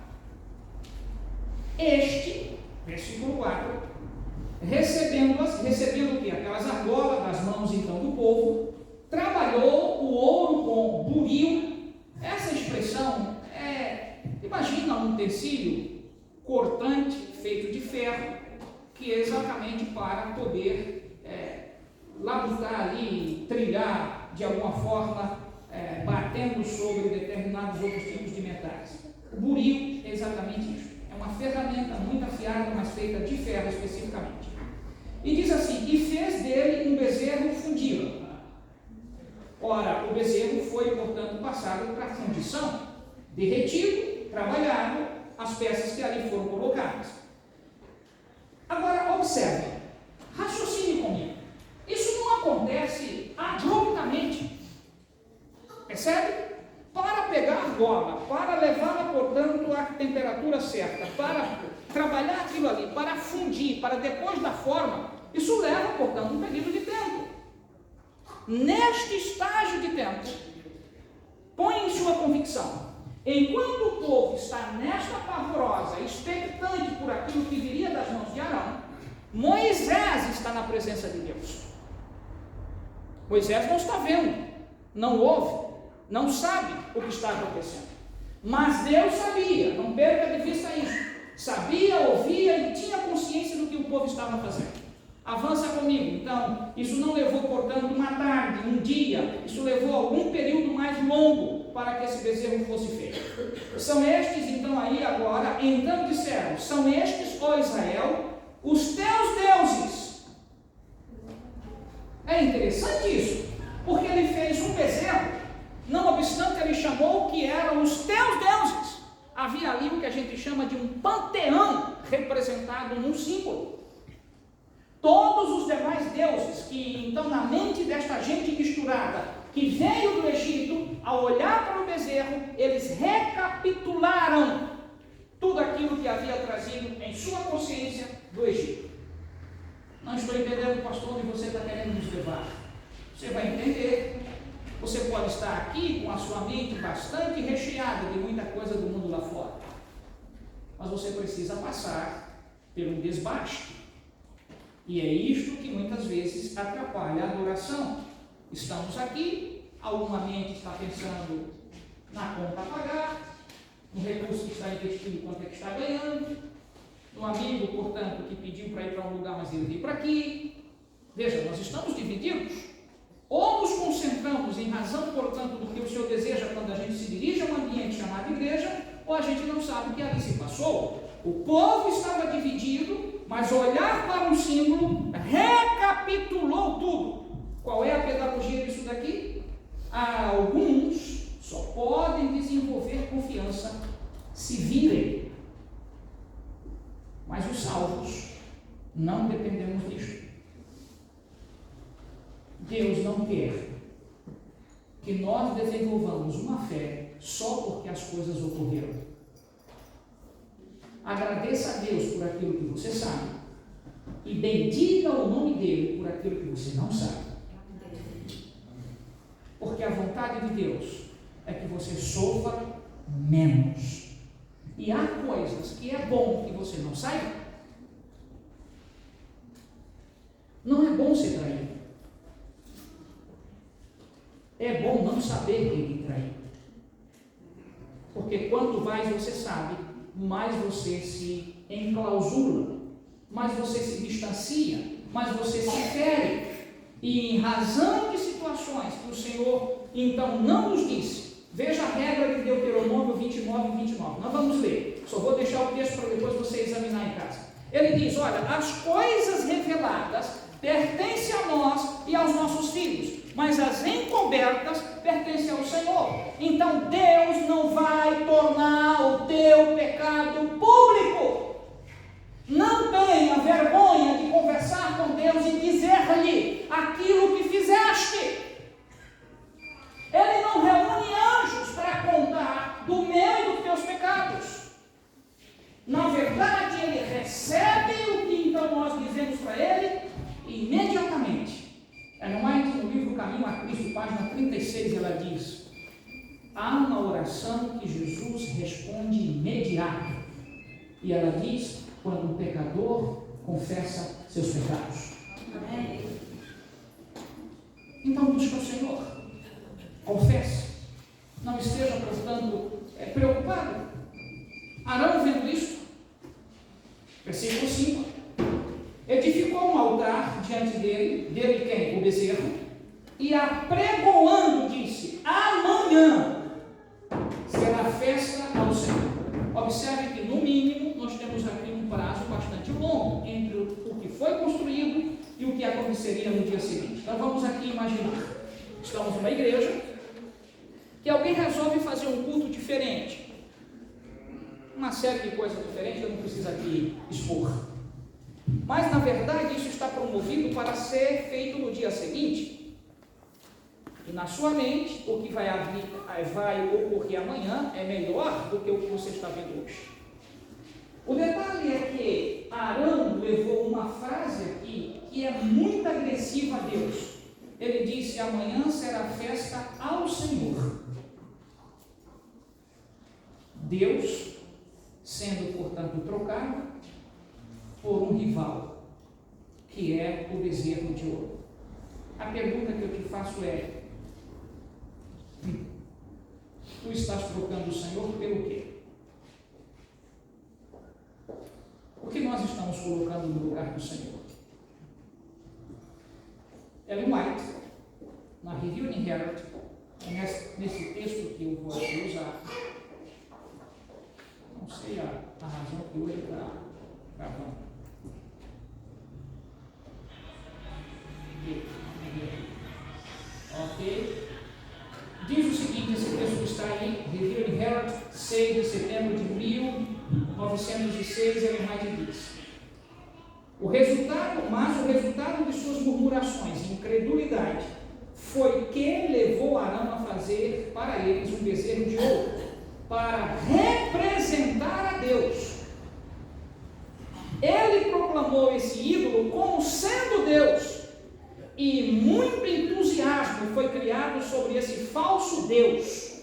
Este, versículo 4, recebendo o quê? Aquelas argolas das mãos então do povo, trabalhou o ouro com buril. Essa expressão imagina um utensílio cortante feito de ferro, que é exatamente para poder labutar ali, trilhar de alguma forma, batendo sobre determinados outros tipos de metais. O buril é exatamente isso. É uma ferramenta muito afiada, mas feita de ferro especificamente. E diz assim: e fez dele um bezerro fundido. Ora, o bezerro foi, portanto, passado para a fundição, derretido, trabalhado, as peças que ali foram colocadas. Agora, observe, raciocine comigo. Isso não acontece abruptamente. Percebe? Para pegar a argola, para levá-la, portanto, à temperatura certa, para trabalhar aquilo ali, para fundir, para depois da forma, isso leva, portanto, um período de tempo. Neste estágio de tempo, põe em sua convicção, enquanto o povo está nesta pavorosa, expectante por aquilo que viria das mãos de Arão, Moisés está na presença de Deus. Moisés não está vendo, não ouve, não sabe o que está acontecendo. Mas Deus sabia, não perca de vista isso. Sabia, ouvia e tinha consciência do que o povo estava fazendo. Avança comigo. Então, isso não levou, portanto, uma tarde, um dia. Isso levou algum período mais longo para que esse bezerro fosse feito. São estes, então, aí agora, então disseram, são estes, ó Israel, os teus deuses. É interessante isso, porque ele fez um bezerro, não obstante ele chamou que eram os teus deuses. Havia ali o que a gente chama de um panteão representado num símbolo. Todos os demais deuses que, então, na mente desta gente misturada, que veio do Egito, ao olhar para o bezerro, eles recapitularam tudo aquilo que havia trazido em sua consciência do Egito. Não estou entendendo, pastor, onde você está querendo nos levar. Você vai entender. Você pode estar aqui com a sua mente bastante recheada de muita coisa do mundo lá fora. Mas você precisa passar por um desbaste. E é isto que muitas vezes atrapalha a adoração. Estamos aqui, alguma mente está pensando na conta a pagar, no recurso que está investindo, quanto é que está ganhando, no amigo, portanto, que pediu para ir para um lugar, mas ele veio para aqui. Veja, nós estamos divididos. Ou nos concentramos em razão, portanto, do que o Senhor deseja quando a gente se dirige a um ambiente chamado igreja, ou a gente não sabe o que ali se passou. O povo estava dividido, mas olhar para um símbolo recapitulou tudo. Qual é a pedagogia disso daqui? Alguns só podem desenvolver confiança se virem. Mas os salvos não dependemos disso. Deus não quer que nós desenvolvamos uma fé só porque as coisas ocorreram. Agradeça a Deus por aquilo que você sabe e bendiga o nome dele por aquilo que você não sabe. Porque a vontade de Deus é que você sofra menos. E há coisas que é bom que você não saiba. Não é bom ser traído. É bom não saber quem lhe traiu. Porque quanto mais você sabe, mais você se enclausula, mais você se distancia, mais você se fere. E em razão de situações que o Senhor então não nos disse, veja a regra de Deuteronômio 29 e 29. Nós vamos ler, só vou deixar o texto para depois você examinar em casa. Ele diz, olha, as coisas reveladas pertencem a nós e aos nossos filhos, mas as encobertas pertencem ao Senhor. Então Deus não vai tornar o teu pecado público. Não tenha vergonha de conversar com Deus e dizer-lhe aquilo que fizeste. Ele não reúne anjos para contar do meu e dos teus pecados. Na verdade, ele recebe o que então nós dizemos para ele e imediatamente ela diz: há uma oração que Jesus responde imediato. E ela diz: quando o pecador confessa seus pecados. Amém. Então busca o Senhor. Confesse. Não esteja, portanto, preocupado. Arão, vendo isso, versículo 5, edificou um altar diante dele quem? O bezerro, e apregoando, disse: amanhã será festa ao Senhor. Observe que, no mínimo, nós temos aqui um prazo bastante longo entre o que foi construído e o que aconteceria no dia seguinte. Então vamos aqui imaginar, estamos numa igreja, que alguém resolve fazer um culto diferente, uma série de coisas diferentes, eu não preciso aqui expor, mas na verdade isso está promovido para ser feito no dia seguinte, e na sua mente o que vai ocorrer amanhã é melhor do que o que você está vendo hoje. O detalhe é que Arão levou uma frase aqui que é muito agressiva a Deus. Ele disse: amanhã será festa ao Senhor. Deus sendo, portanto, trocado por um rival, que é o bezerro de ouro. A pergunta que eu te faço é: tu estás trocando o Senhor pelo quê? O que nós estamos colocando no lugar do Senhor? Ellen White, na Revealing Herald, nesse texto que eu vou aqui usar, não sei a razão que hoje está gravando. Ok. Diz o seguinte, esse texto que está aí, Revealing Herald, 6 de setembro de 1906, Ellen White diz: o resultado de suas murmurações e incredulidade foi que levou Arão a fazer para eles um bezerro de ouro, para representar a Deus. Ele proclamou esse ídolo como sendo Deus, e muito entusiasmo foi criado sobre esse falso Deus.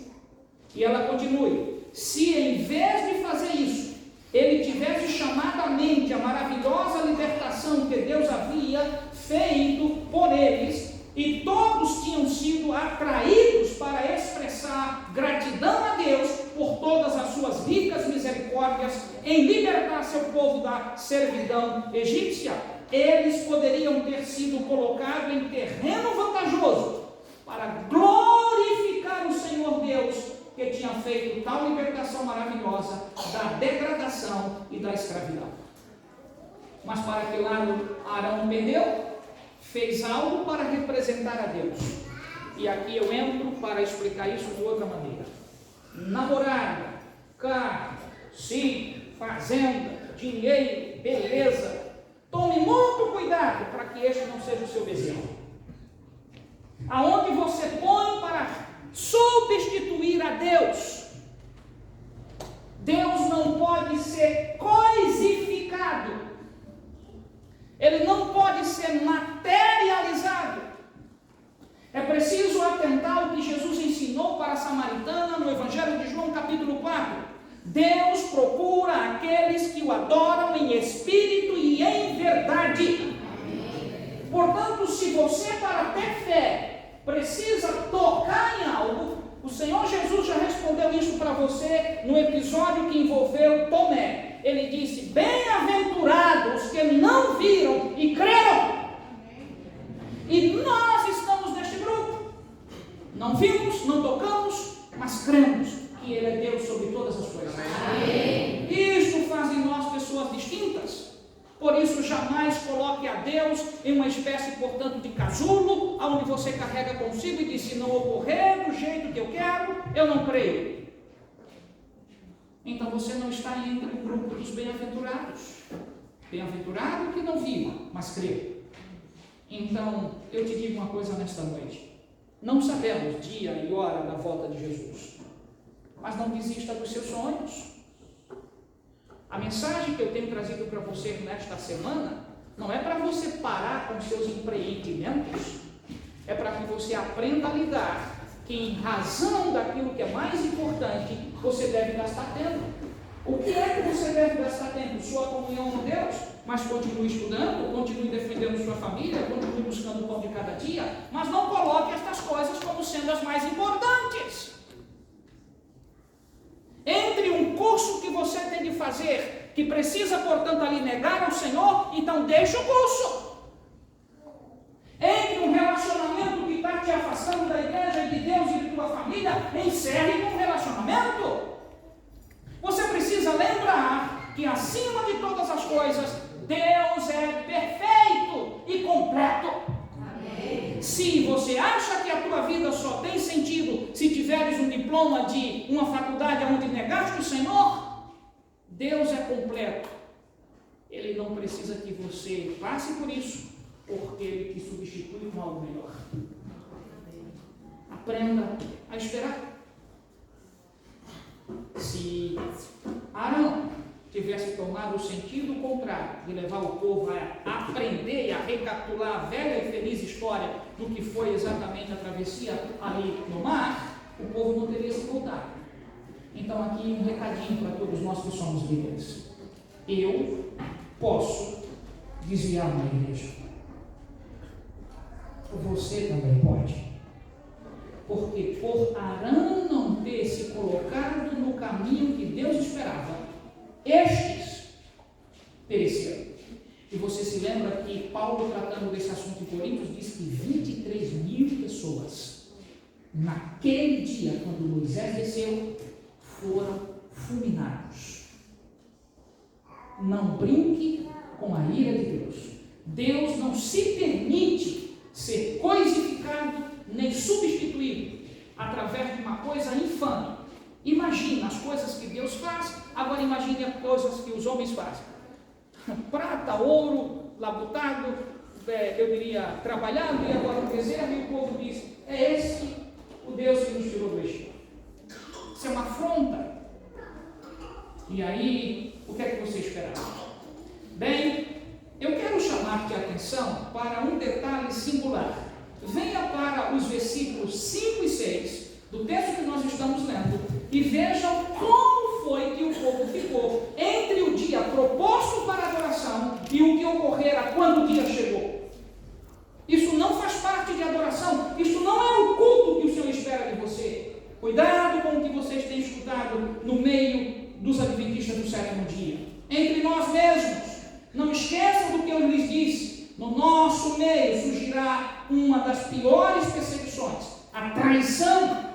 E ela continua: se em vez de fazer isso, ele tivesse chamado à mente a maravilhosa libertação que Deus havia feito por eles, e todos tinham sido atraídos para expressar gratidão a Deus por todas as suas ricas misericórdias em libertar seu povo da servidão egípcia, eles poderiam ter sido colocados em terreno vantajoso para glorificar o Senhor Deus, que tinha feito tal libertação maravilhosa da degradação e da escravidão. Mas para que lado Arão pendeu? Fez algo para representar a Deus. E aqui eu entro para explicar isso de outra maneira. Namorada, carro, sítio, fazenda, dinheiro, beleza. Tome muito cuidado para que este não seja o seu bezerro. Aonde você põe para substituir a Deus. Deus não pode ser coisificado. Ele não pode ser materializado. É preciso atentar ao que Jesus ensinou para a samaritana no Evangelho de João, capítulo 4. Deus procura aqueles que o adoram em espírito e em verdade. Portanto, se você, para ter fé, precisa tocar em algo, o Senhor Jesus já respondeu isso para você no episódio que envolveu Tomé. Ele disse: bem-aventurados que não viram e creram. E nós estamos neste grupo. Não vimos, não tocamos, mas cremos que Ele é Deus sobre todas as coisas. Amém. Isto faz em nós pessoas distintas. Por isso, jamais coloque a Deus em uma espécie, portanto, de casulo, onde você carrega consigo e diz: se não ocorrer do jeito que eu quero, eu não creio. Então você não está entre o grupo dos bem-aventurados. Bem-aventurado que não viu, mas creu. Então, eu te digo uma coisa nesta noite. Não sabemos dia e hora da volta de Jesus, mas não desista dos seus sonhos. A mensagem que eu tenho trazido para você nesta semana não é para você parar com seus empreendimentos, é para que você aprenda a lidar que, em razão daquilo que é mais importante, você deve gastar tempo. O que é que você deve gastar tempo? Sua comunhão com Deus? Mas continue estudando, continue defendendo sua família, continue buscando o pão de cada dia, mas não coloque estas coisas como sendo as mais importantes. Entre um curso que você tem de fazer, que precisa, portanto, ali negar ao Senhor, então deixe o curso. Entre um relacionamento que está te afastando da igreja e de Deus e de tua família, encerre um relacionamento. Você precisa lembrar que, acima de todas as coisas, Deus é perfeito e completo. Amém. Se você acha que a tua vida só tem sentido se tiveres um diploma de uma faculdade onde negaste o Senhor, Deus é completo. Ele não precisa que você passe por isso, porque Ele te substitui com algo melhor. Aprenda a esperar. Se Arão tivesse tomado o sentido contrário de levar o povo a aprender e a recapitular a velha e feliz história do que foi exatamente a travessia ali no mar, o povo não teria se voltado. Então aqui um recadinho para todos nós que somos líderes. Eu posso desviar uma igreja. Você também pode. Porque por Arão não ter se colocado no caminho que Deus esperava, estes pereceram. E você se lembra que Paulo, tratando desse assunto em Coríntios, diz que 23 mil pessoas, naquele dia, quando Moisés desceu, foram fulminados. Não brinque com a ira de Deus. Deus não se permite ser coisificado nem substituído através de uma coisa infame. Imagina as coisas que Deus faz, agora imagine as coisas que os homens fazem. Prata, ouro, labutado, eu diria trabalhado, e agora o deserto, e o povo diz, é esse o Deus que nos tirou do Egito. Isso é uma afronta. E aí, o que é que você esperava? Bem, eu quero chamar-te a atenção para um detalhe singular. Venha para os versículos 5 e 6 do texto que nós estamos lendo e vejam como foi que o povo ficou entre o dia proposto para a adoração e o que ocorrera quando o dia chegou. Isso não faz parte de adoração, isso não é o culto que o Senhor espera de você. Cuidado com o que vocês têm escutado no meio dos adventistas do sétimo dia. Entre nós mesmos, não esqueçam do que eu lhes disse. No nosso meio surgirá uma das piores perseguições: a traição,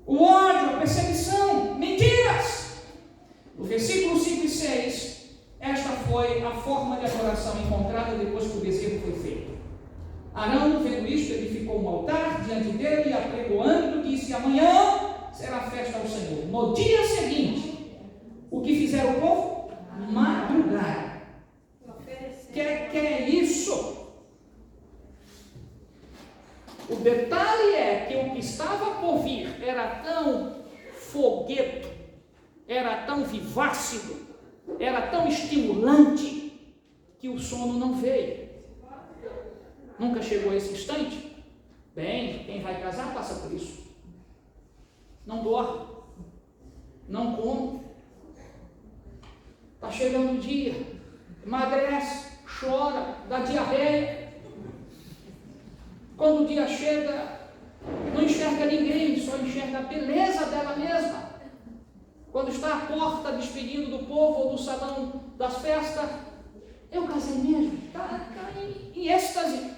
o ódio, a perseguição, mentiras. No versículo 5 e 6, esta foi a forma de adoração encontrada depois que o bezerro foi feito. Arão, vendo isto, edificou um altar diante dele e, apregoando, disse: amanhã será festa ao Senhor. No dia seguinte, o que fizeram o povo? Madrugar. Que é isso? O detalhe é que o que estava por vir era tão fogueto, era tão vivácido, era tão estimulante, que o sono não veio. Nunca chegou esse instante? Bem, quem vai casar passa por isso. Não dorme, não come. Está chegando o dia, emagrece, chora, dá diarreia. Quando o dia chega, não enxerga ninguém, só enxerga a beleza dela mesma. Quando está à porta despedindo do povo ou do salão das festas, eu casei mesmo, está em êxtase.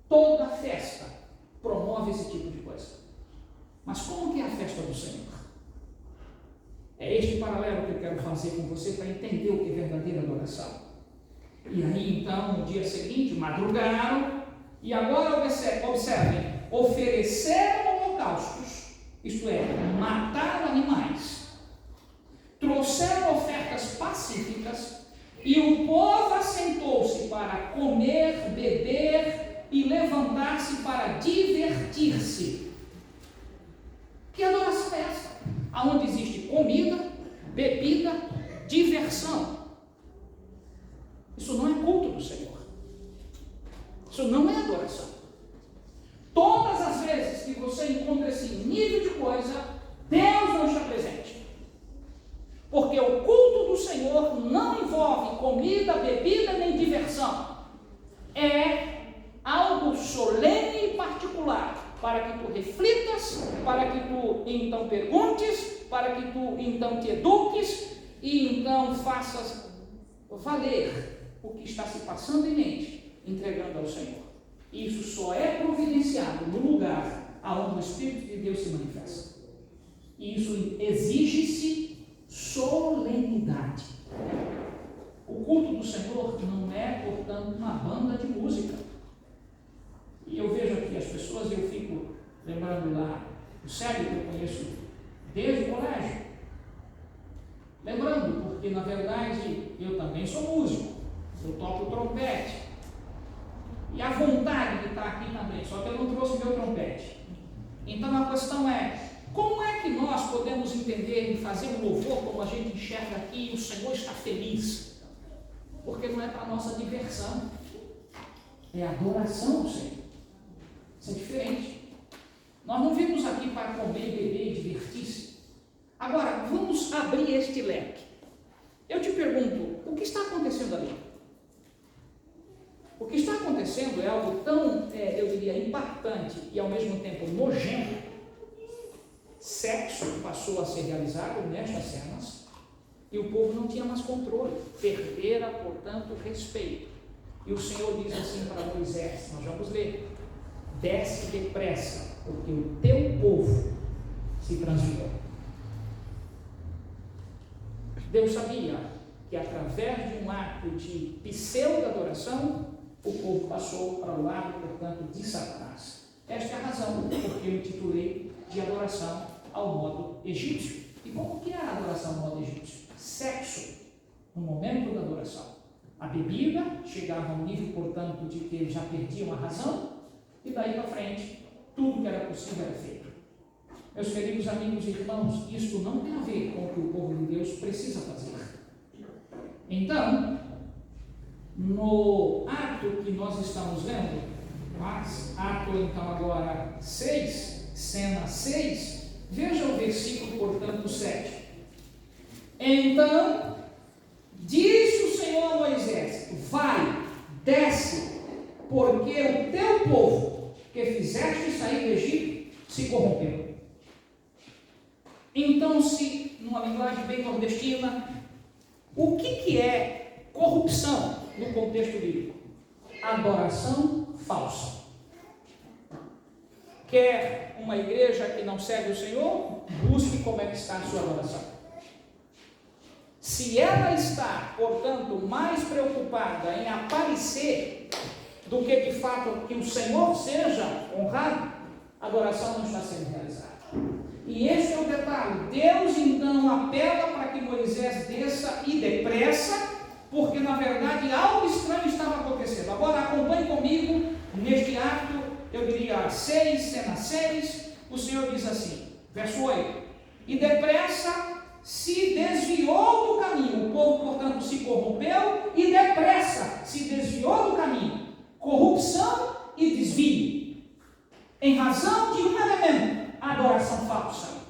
Toda festa promove esse tipo de coisa. Mas como que é a festa do Senhor? É este paralelo que eu quero fazer com você para entender o que é verdadeira adoração. E aí então, no dia seguinte, madrugaram, e agora observem, ofereceram holocaustos, isto é, mataram animais, trouxeram ofertas pacíficas, e o povo assentou-se para comer, beber e levantar-se para divertir-se. Que adoração é essa? Onde existe comida, bebida, diversão. Isso não é culto do Senhor. Isso não é adoração. solene e particular, para que tu reflitas, para que tu então perguntes, para que tu então te eduques e então faças valer o que está se passando em mente, entregando ao Senhor. Isso só é providenciado no lugar aonde o Espírito de Deus se manifesta. E isso exige-se solenidade. O culto do Senhor não é, portanto, uma banda de música. E eu vejo aqui as pessoas, e eu fico lembrando lá o Sérgio, que eu conheço desde o colégio. Lembrando, porque na verdade eu também sou músico, eu toco trompete. E a vontade de estar aqui também, só que eu não trouxe meu trompete. Então a questão é, como é que nós podemos entender e fazer um louvor como a gente enxerga aqui e o Senhor está feliz? Porque não é para a nossa diversão, é adoração ao Senhor. Isso é diferente. Nós não vimos aqui para comer, beber e divertir-se. Agora, vamos abrir este leque. Eu te pergunto, o que está acontecendo ali? O que está acontecendo é algo tão, eu diria, impactante e ao mesmo tempo nojento. Sexo passou a ser realizado nestas cenas e o povo não tinha mais controle, perdera, portanto, respeito. E o Senhor diz assim para Moisés, nós vamos ler: desce depressa, porque o teu povo se transviou. Deus sabia que através de um ato de pseudo-adoração, o povo passou para o lado, portanto, de Satanás. Esta é a razão porque eu intitulei de adoração ao modo egípcio. E como que é a adoração ao modo egípcio? Sexo, no momento da adoração. A bebida chegava a um nível, portanto, de que eles já perdiam a razão, e daí para frente, tudo que era possível era feito. Meus queridos amigos e irmãos, isto não tem a ver com o que o povo de Deus precisa fazer. Então, no ato que nós estamos vendo, ato então agora 6, cena 6, veja o versículo, portanto, 7. Então, disse o Senhor a Moisés: vai, desce, porque o teu povo que fizeste sair do Egito se corrompeu. Então, se, numa linguagem bem nordestina, o que é corrupção no contexto bíblico? Adoração falsa. Quer uma igreja que não segue o Senhor? Busque como é que está a sua adoração. Se ela está, portanto, mais preocupada em aparecer do que de fato que o Senhor seja honrado, a adoração não está sendo realizada. E esse é o detalhe. Deus então apela para que Moisés desça e depressa, porque na verdade algo estranho estava acontecendo. Agora acompanhe comigo neste ato, eu diria 6, cena 6, o Senhor diz assim, verso 8: e depressa se desviou do caminho, o povo portanto se corrompeu e depressa se desviou do caminho, corrupção e desvio, em razão de um elemento, adoração falsa.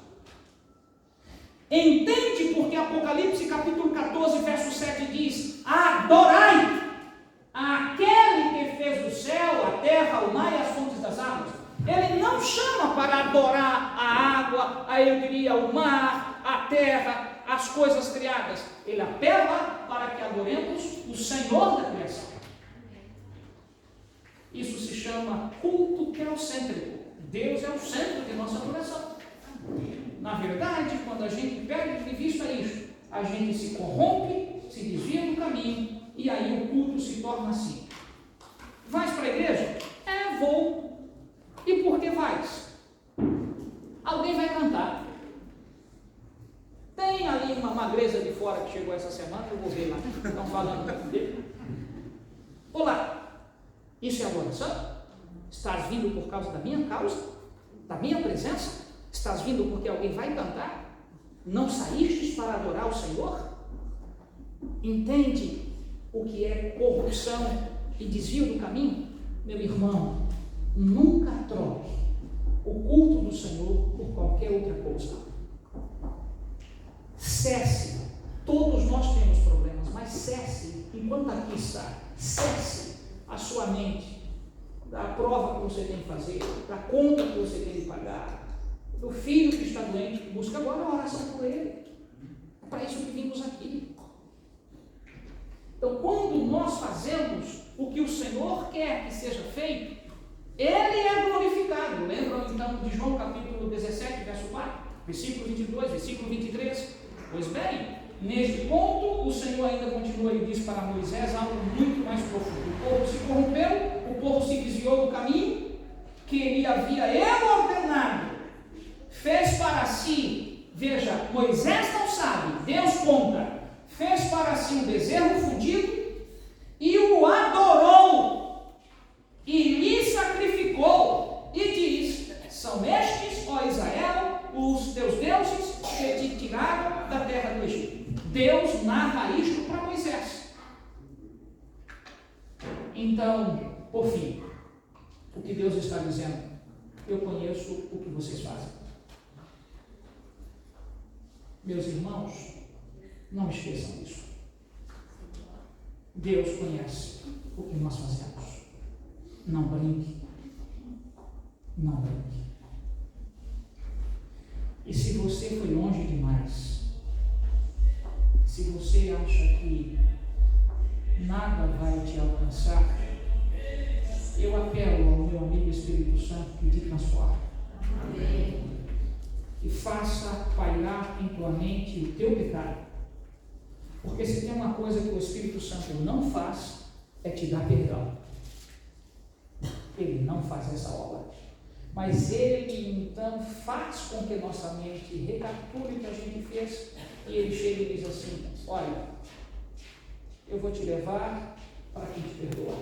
Entende porque Apocalipse capítulo 14, verso 7 diz: adorai aquele que fez o céu, a terra, o mar e as fontes das águas. Ele não chama para adorar a água, eu diria o mar, a terra, as coisas criadas. Ele apela para que adoremos o Senhor da criação. Isso se chama culto teocêntrico. Deus é o centro de nossa adoração. Na verdade, quando a gente perde de vista isso, a gente se corrompe, se desvia do caminho, e aí o culto se torna assim. Vais para a igreja? Vou. E por que vais? Alguém vai cantar. Tem ali uma magreza de fora que chegou essa semana, eu vou ver lá, estão falando dele. Olá, isso é adoração? Estás vindo por causa da minha causa? Da minha presença? Estás vindo porque alguém vai cantar? Não saístes para adorar o Senhor? Entende o que é corrupção e desvio do caminho? Meu irmão, nunca troque o culto do Senhor por qualquer outra coisa. Cesse. Todos nós temos problemas, mas cesse, enquanto aqui está, cesse a sua mente da prova que você tem que fazer, da conta que você tem que pagar, do filho que está doente. Busca agora a oração por ele. É para isso que vimos aqui. Então, quando nós fazemos o que o Senhor quer que seja feito, Ele é glorificado. Lembram então de João capítulo 17, verso 4, versículo 22, versículo 23? Pois bem, neste ponto, o Senhor ainda continua e diz para Moisés algo muito mais profundo. O povo se corrompeu, o povo se desviou do caminho que ele havia ordenado. Fez para si, veja, Moisés não sabe, Deus conta. Fez para si um bezerro fundido e o adorou e lhe sacrificou e diz: são estes, ó Israel, os teus deuses que te tiraram da terra do Egito. Deus narra isto para Moisés. Então, por fim, o que Deus está dizendo? Eu conheço o que vocês fazem. Meus irmãos, não esqueçam disso. Deus conhece o que nós fazemos. Não brinque. Não brinque. E se você foi longe demais, se você acha que nada vai te alcançar, eu apelo ao meu amigo Espírito Santo que te transforme. Amém. E faça pairar em tua mente o teu pecado. Porque se tem uma coisa que o Espírito Santo não faz, é te dar perdão. Ele não faz essa obra. Mas ele então faz com que nossa mente recapitule o que a gente fez e ele chega e diz assim: olha, eu vou te levar para quem te perdoa.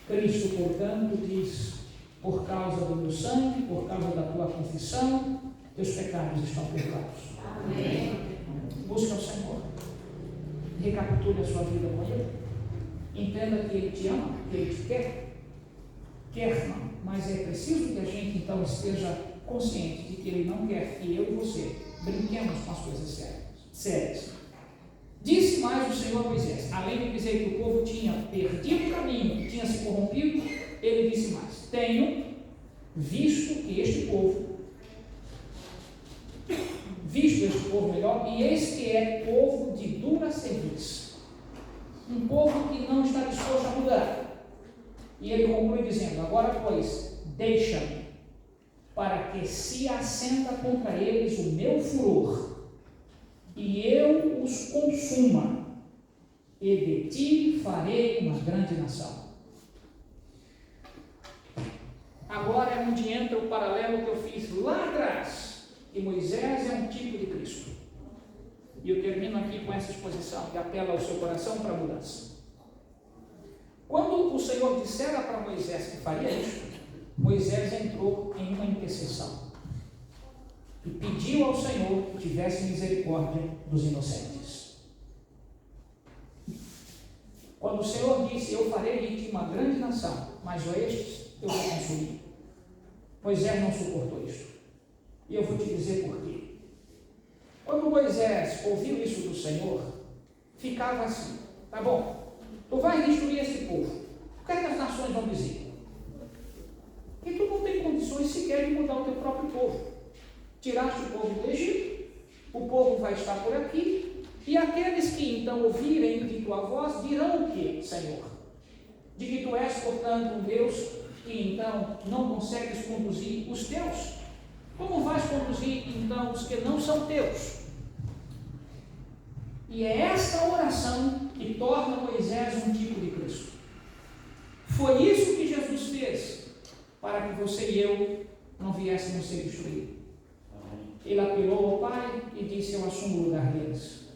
Cristo, portanto, diz: por causa do meu sangue, por causa da tua confissão, teus pecados estão perdoados. Amém. Busca o Senhor. Recapitule a sua vida com Ele. Entenda que Ele te ama, que Ele te quer. Quer não, mas é preciso que a gente então esteja consciente de que Ele não quer que eu e você brinquemos com as coisas sérias. Disse mais o Senhor a Moisés, além de dizer que o povo tinha perdido o caminho, tinha se corrompido, ele disse mais: tenho visto este povo melhor, e eis que é povo de dura cerviz, um povo que não está disposto a mudar. E ele conclui dizendo: agora pois, deixa-me, para que se assenta contra eles o meu furor, e eu os consuma, e de ti farei uma grande nação. Agora é onde entra o paralelo que eu fiz lá atrás, que Moisés é um tipo de Cristo. E eu termino aqui com essa exposição que apela ao seu coração para a mudança. Quando o Senhor dissera para Moisés que faria isso, Moisés entrou em uma intercessão e pediu ao Senhor que tivesse misericórdia dos inocentes. Quando o Senhor disse: eu farei de ti uma grande nação, mas a estes eu vou consumir, Moisés não suportou isso. E eu vou te dizer por quê. Quando Moisés ouviu isso do Senhor, ficava assim: tá bom, tu vais destruir esse povo, o que é que as nações vão dizer? Que tu não tem condições sequer de mudar o teu próprio povo. Tiraste o povo do Egito, o povo vai estar por aqui, e aqueles que então ouvirem de tua voz dirão o quê, Senhor? De que tu és, portanto, um Deus que então não consegues conduzir os teus? Como vais conduzir então os que não são teus? E é esta oração que torna Moisés um tipo de Cristo. Foi isso que Jesus fez para que você e eu não viéssemos ser destruídos. Ele apelou ao Pai e disse: eu assumo o lugar deles.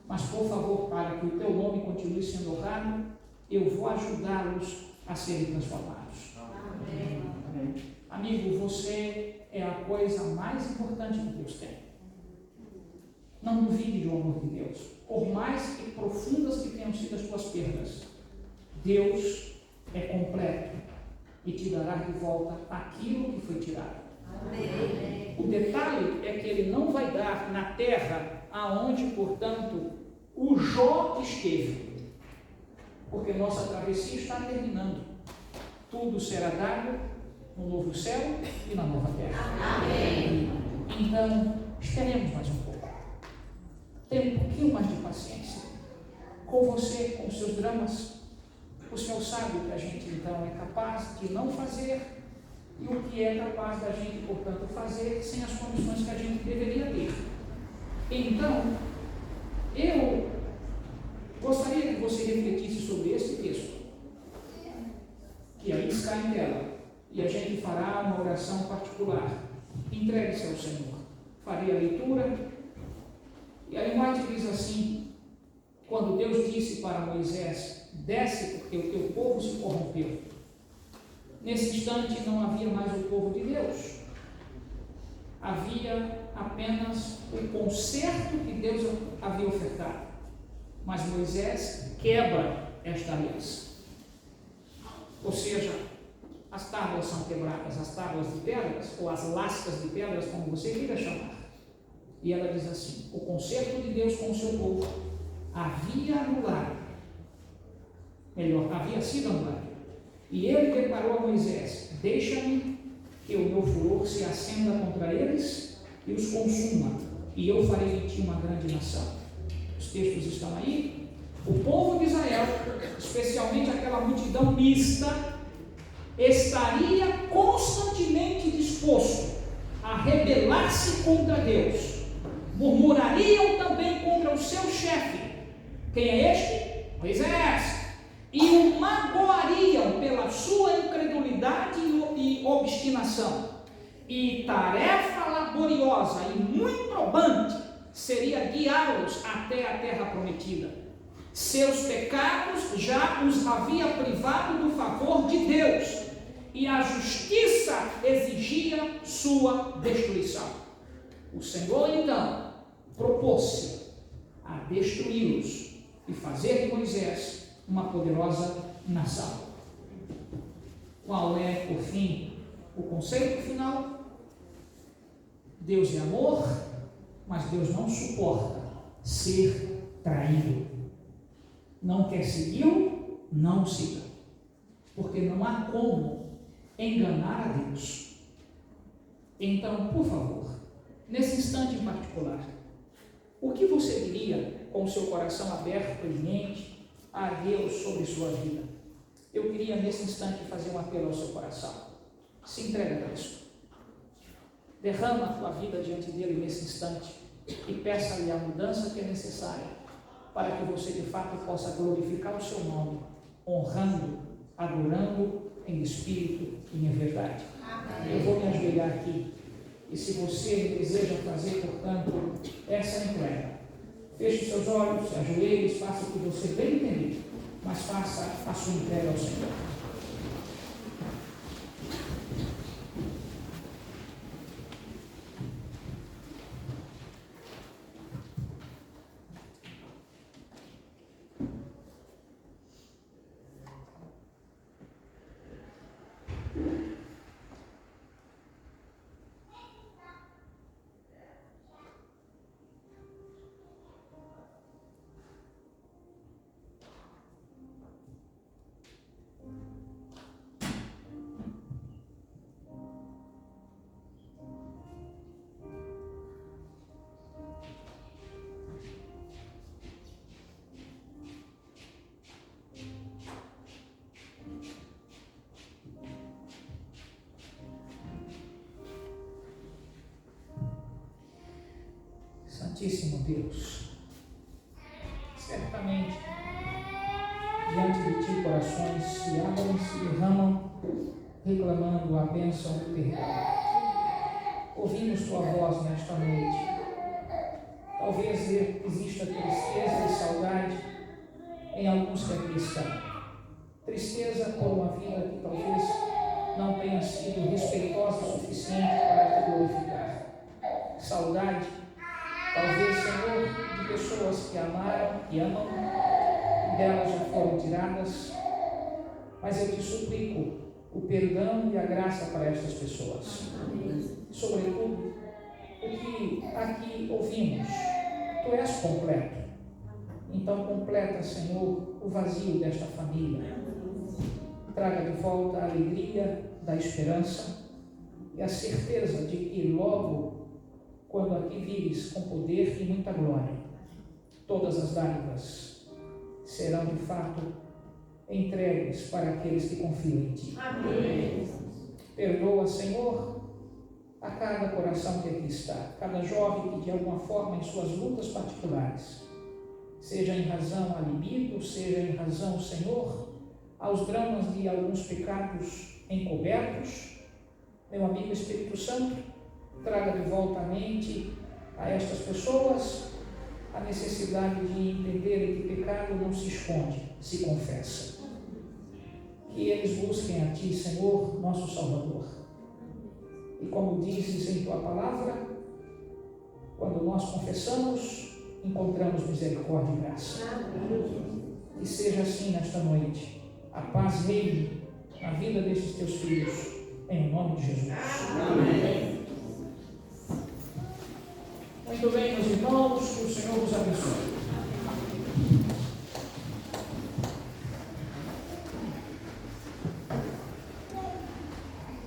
Mas por favor, para que o teu nome continue sendo honrado, eu vou ajudá-los a serem transformados. Amém. Amém. Amigo, você é a coisa mais importante que Deus tem. Não duvide do amor de Deus. Por mais que profundas que tenham sido as tuas perdas, Deus é completo e te dará de volta aquilo que foi tirado. Amém. O detalhe é que Ele não vai dar na terra aonde, portanto, o Jó esteve, porque nossa travessia está terminando. tudo será dado no novo céu e na nova terra. Amém. Então, esperemos mais um pouco. Tenha um pouquinho mais de paciência com você, com os seus dramas. O Senhor sabe o que a gente então é capaz de não fazer e o que é capaz da gente, portanto, fazer sem as condições que a gente deveria ter. Então, eu gostaria que você refletisse sobre esse texto, que aí está em tela, e a gente fará uma oração particular. Entregue-se ao Senhor. Farei a leitura, e a linguagem diz assim: quando Deus disse para Moisés, desce porque o teu povo se corrompeu. Nesse instante não havia mais o povo de Deus. Havia apenas o conserto que Deus havia ofertado. Mas Moisés quebra esta aliança. Ou seja, as tábuas são quebradas, as tábuas de pedras, ou as lascas de pedras, como você queira chamar. E ela diz assim: o conserto de Deus com o seu povo havia anulado, havia sido anulado. E ele declarou a Moisés: deixa-me que o meu furor se acenda contra eles e os consuma, e eu farei de ti uma grande nação. Os textos estão aí. O povo de Israel, especialmente aquela multidão mista, estaria constantemente disposto a rebelar-se contra Deus. Murmurariam também contra o seu chefe. Quem é este? Moisés. E o magoariam pela sua incredulidade e obstinação. E tarefa laboriosa e muito probante seria guiá-los até a terra prometida. Seus pecados já os havia privado do favor de Deus, e a justiça exigia sua destruição. O Senhor então propôs-se a destruí-los e fazer de Moisés uma poderosa nação. Qual é, por fim, o conceito final? Deus é amor, mas Deus não suporta ser traído. Não quer segui-lo? Não siga. Porque não há como enganar a Deus. Então, por favor, nesse instante em particular, o que você diria com o seu coração aberto e mente a Deus sobre sua vida? Eu queria nesse instante fazer um apelo ao seu coração. Se entrega a Cristo. Derrama a tua vida diante dele nesse instante e peça-lhe a mudança que é necessária para que você de fato possa glorificar o seu nome, honrando, adorando em espírito e em verdade. Amém. Eu vou me ajoelhar aqui. E se você deseja fazer, portanto, essa entrega, feche seus olhos, se ajoelhe, faça o que você bem entender, mas faça a sua entrega ao Senhor. Santíssimo Deus, certamente diante de ti corações se abrem, se derramam, reclamando a bênção do perdão. Ouvimos tua voz nesta noite. Talvez exista tristeza e saudade em alguns que aqui estão. Tristeza por uma vida que talvez não tenha sido respeitosa o suficiente para te glorificar. Saudade, talvez, Senhor, de pessoas que amaram, que amam, e delas já foram tiradas, mas eu te suplico o perdão e a graça para estas pessoas. Sobretudo, o que aqui ouvimos, tu és completo. Então completa, Senhor, o vazio desta família. traga de volta a alegria da esperança e a certeza de que logo, quando aqui vires com poder e muita glória, todas as dádivas serão de fato entregues para aqueles que confiam em Ti. Amém. Perdoa, Senhor, a cada coração que aqui está, cada jovem que de alguma forma em suas lutas particulares, seja em razão a libido, seja em razão, Senhor, aos dramas de alguns pecados encobertos, meu amigo Espírito Santo, traga de volta à mente a estas pessoas a necessidade de entenderem que pecado não se esconde, se confessa. Que eles busquem a Ti, Senhor, nosso Salvador. E como dizes em Tua palavra, quando nós confessamos, encontramos misericórdia e graça. Que seja assim nesta noite. A paz reine na vida destes Teus filhos, em nome de Jesus. Amém. Muito bem, meus irmãos, que o Senhor vos abençoe.